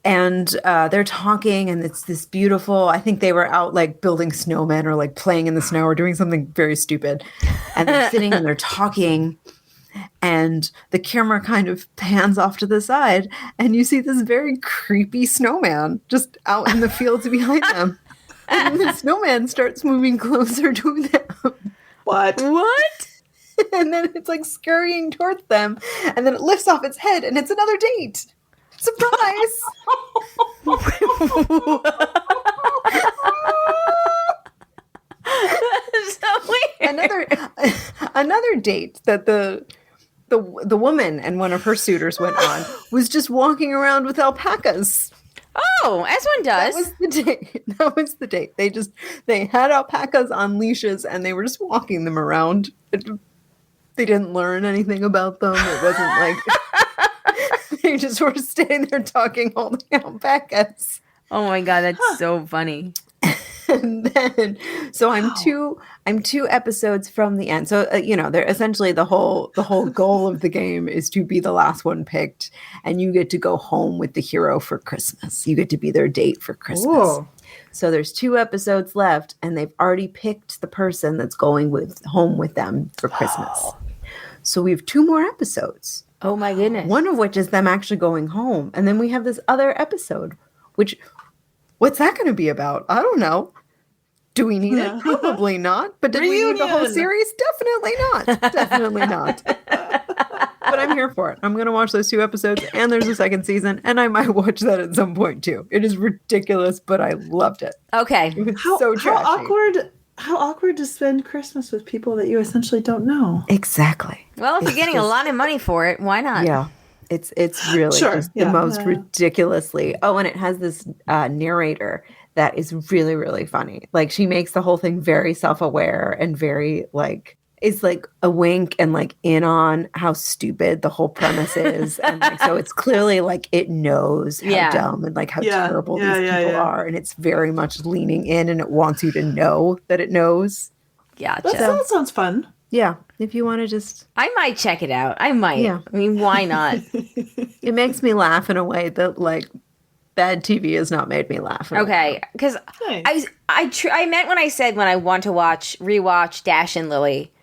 and they're talking, and it's this beautiful. I think they were out like building snowmen or like playing in the snow or doing something very stupid, and they're sitting and they're talking. And the camera kind of pans off to the side, and you see this very creepy snowman just out in the fields behind them. And the snowman starts moving closer to them. What? And then it's like scurrying towards them, and then it lifts off its head, and it's another date. Surprise! That's so weird. Another date that the woman and one of her suitors went on was just walking around with alpacas. Oh, as one does. That was the date. They had alpacas on leashes and they were just walking them around. They didn't learn anything about them. It wasn't like they just were standing there talking, holding alpacas. Oh my God, that's so funny. And then, so I'm two episodes from the end. So they're essentially the whole goal of the game is to be the last one picked, and you get to go home with the hero for Christmas. You get to be their date for Christmas. Whoa. So there's 2 episodes left, and they've already picked the person that's going home with them for Christmas. So we have 2 more episodes. Oh my goodness! One of which is them actually going home, and then we have this other episode, which. What's that going to be about? I don't know. Do we need it? Probably not. But did we need the whole series? Definitely not. Definitely not. But but I'm here for it. I'm going to watch those 2 episodes, and there's a second season, and I might watch that at some point too. It is ridiculous, but I loved it. Okay. It was so trashy. How awkward to spend Christmas with people that you essentially don't know. Exactly. Well, if you're getting a lot of money for it, why not? Yeah. It's really just the most ridiculously. Oh, and it has this narrator that is really, really funny. Like, she makes the whole thing very self-aware and very, like, it's like a wink and like in on how stupid the whole premise is. And like, so it's clearly like it knows how dumb and like how terrible these people are. And it's very much leaning in, and it wants you to know that it knows. Gotcha. That sounds fun. Yeah. If you want to just... I might check it out. I might. Yeah. I mean, why not? It makes me laugh in a way that like bad TV has not made me laugh. Okay. Because I meant when I said when I want to rewatch Dash and Lily.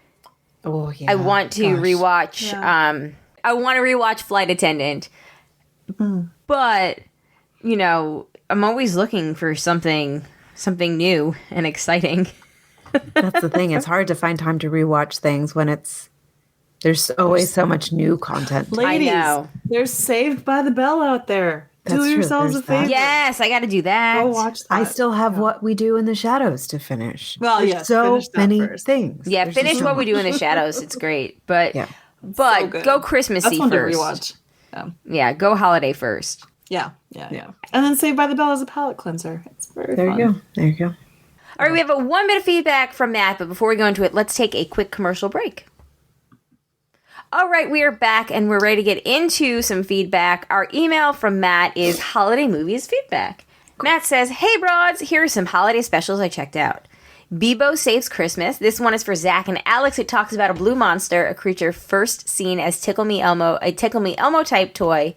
Oh, yeah. I want to rewatch. I want to rewatch Flight Attendant, but I'm always looking for something new and exciting. That's the thing. It's hard to find time to rewatch things when there's always so much new content. Ladies, I know. There's Saved by the Bell out there. That's do yourselves true. a favor. Yes, I got to do that. Go watch that. I still have What We Do in the Shadows to finish. Well, there's yes, so many first. things. Yeah, There's finish just so What We much. Do in the Shadows. It's great, but So go Christmassy That's one first. to rewatch. Yeah, go holiday first. Yeah. And then Saved by the Bell is a palate cleanser. It's very fun. There you go. All right, we have one bit of feedback from Matt, but before we go into it, let's take a quick commercial break. All right, we are back, and we're ready to get into some feedback. Our email from Matt is Holiday Movies Feedback. Matt says, "Hey, broads, here are some holiday specials I checked out. Bebo Saves Christmas. This one is for Zach and Alex. It talks about a blue monster, a creature first seen as Tickle Me Elmo, a Tickle Me Elmo type toy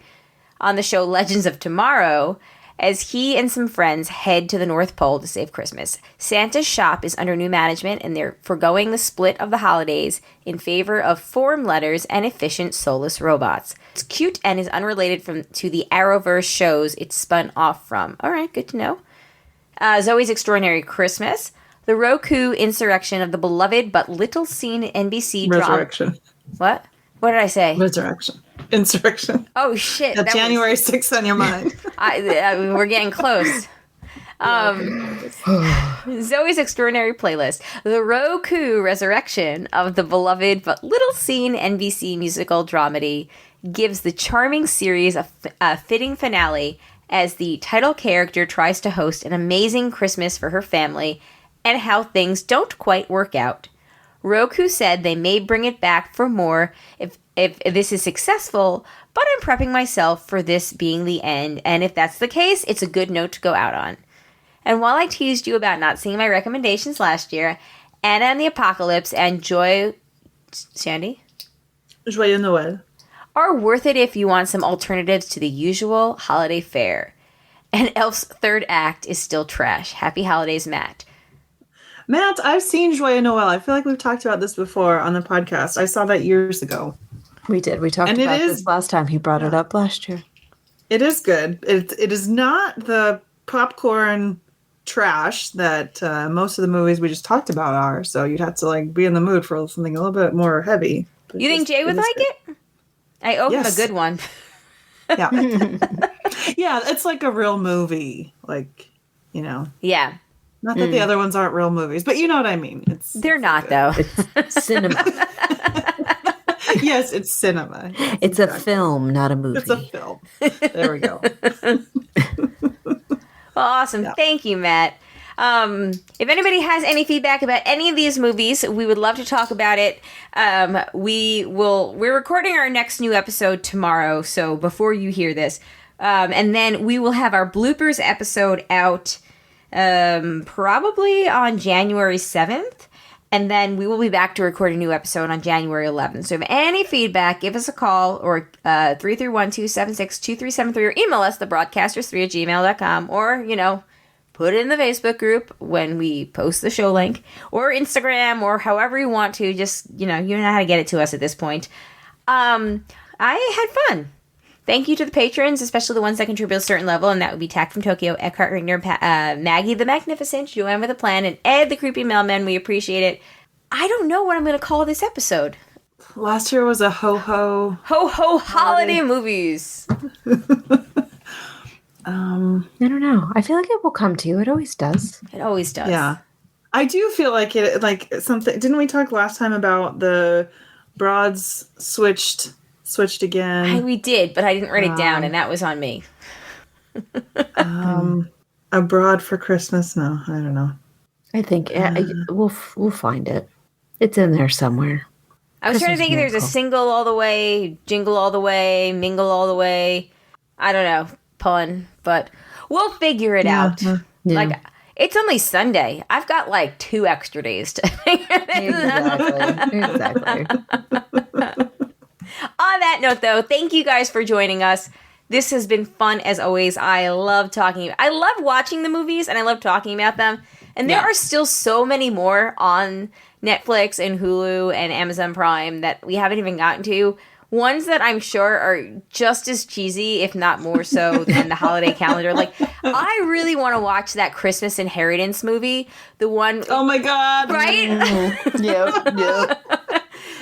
on the show Legends of Tomorrow, as he and some friends head to the North Pole to save Christmas. Santa's shop is under new management, and they're foregoing the split of the holidays in favor of form letters and efficient soulless robots. It's cute and is unrelated to the Arrowverse shows it's spun off from." All right, good to know. Zoe's Extraordinary Christmas. The Roku insurrection of the beloved but little seen NBC drama. Resurrection. What? What did I say? Resurrection. Insurrection. Oh, shit. That January 6th on your mind. We're getting close. Zoe's Extraordinary Playlist. The Roku resurrection of the beloved but little seen NBC musical dramedy gives the charming series a fitting finale as the title character tries to host an amazing Christmas for her family and how things don't quite work out. Roku said they may bring it back for more if this is successful, but I'm prepping myself for this being the end, and if that's the case, it's a good note to go out on. And while I teased you about not seeing my recommendations last year, Anna and the Apocalypse and Joyeux Noël are worth it if you want some alternatives to the usual holiday fare. And Elf's third act is still trash. Happy holidays, Matt. Matt, I've seen Joyeux Noël. I feel like we've talked about this before on the podcast. I saw that years ago. We did. We talked about this last time. He brought it up last year. It is good. It is not the popcorn trash that most of the movies we just talked about are. So you'd have to like be in the mood for something a little bit more heavy. You think Jay would like it? I owe him a good one. Yeah. Yeah, it's like a real movie. Like, Yeah. Not that the other ones aren't real movies, but you know what I mean. They're not, though. It's cinema. Yes, it's cinema. It's a film, not a movie. It's a film. There we go. Well, awesome. Yeah. Thank you, Matt. If anybody has any feedback about any of these movies, we would love to talk about it. We're recording our next new episode tomorrow, so before you hear this. And then we will have our bloopers episode out probably on January 7th. And then we will be back to record a new episode on January 11th. So if any feedback, give us a call or 331-276-2373 or email us, thebroadcasters3@gmail.com, or, put it in the Facebook group when we post the show link, or Instagram, or however you want to. Just, you know how to get it to us at this point. I had fun. Thank you to the patrons, especially the ones that contribute a certain level, and that would be Tack from Tokyo, Eckhart Rigner, Maggie the Magnificent, Joanne with a Plan, and Ed the Creepy Mailman. We appreciate it. I don't know what I'm going to call this episode. Last year was a ho-ho. Ho-ho holiday movies. I don't know. I feel like it will come to you. It always does. It always does. Yeah. I do feel like it, like something. Didn't we talk last time about the broads switched again? We did, but I didn't write it down, and that was on me. A broad for Christmas? No, I don't know. I think we'll find it. It's in there somewhere. I was trying to think if there's a single all the way, jingle all the way, mingle all the way. I don't know, pun, but we'll figure it out. Yeah. Like, it's only Sunday. I've got like 2 extra days to figure this out. Exactly. On that note, though, thank you guys for joining us. This has been fun as always. I love watching the movies and I love talking about them. And there are still so many more on Netflix and Hulu and Amazon Prime that we haven't even gotten to. Ones that I'm sure are just as cheesy, if not more so, than the holiday calendar. Like, I really want to watch that Christmas Inheritance movie. The one... Oh my God. Right? Yep.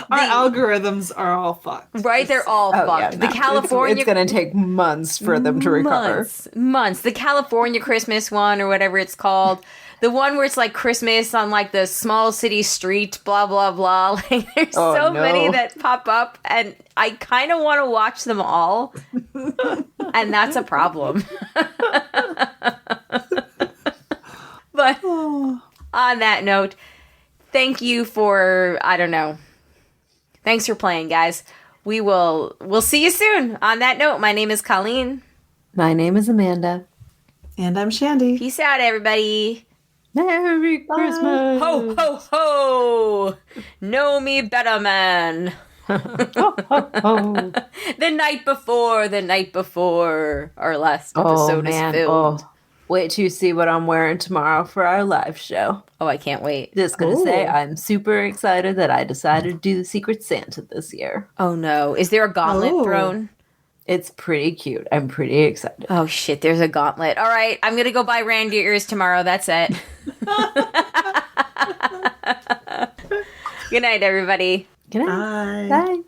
Our algorithms are all fucked. Right? They're all fucked. Yeah, no. The California... It's going to take months for them to recover. Months. The California Christmas one, or whatever it's called. The one where it's like Christmas on like the small city street, blah, blah, blah. Like, there's many that pop up, and I kind of want to watch them all. And that's a problem. But on that note, thank you for, I don't know. Thanks for playing, guys. We'll see you soon. On that note, my name is Colleen. My name is Amanda. And I'm Shandy. Peace out, everybody. Merry Christmas. Ho, ho, ho. Know me better, man. Ho, ho, ho. The night before our last episode is filmed. Wait till you see what I'm wearing tomorrow for our live show. Oh, I can't wait. Just gonna say I'm super excited that I decided to do the Secret Santa this year. Oh no. Is there a gauntlet thrown? It's pretty cute. I'm pretty excited. Oh shit, there's a gauntlet. All right, I'm gonna go buy reindeer ears tomorrow. That's it. Good night, everybody. Good night. Bye.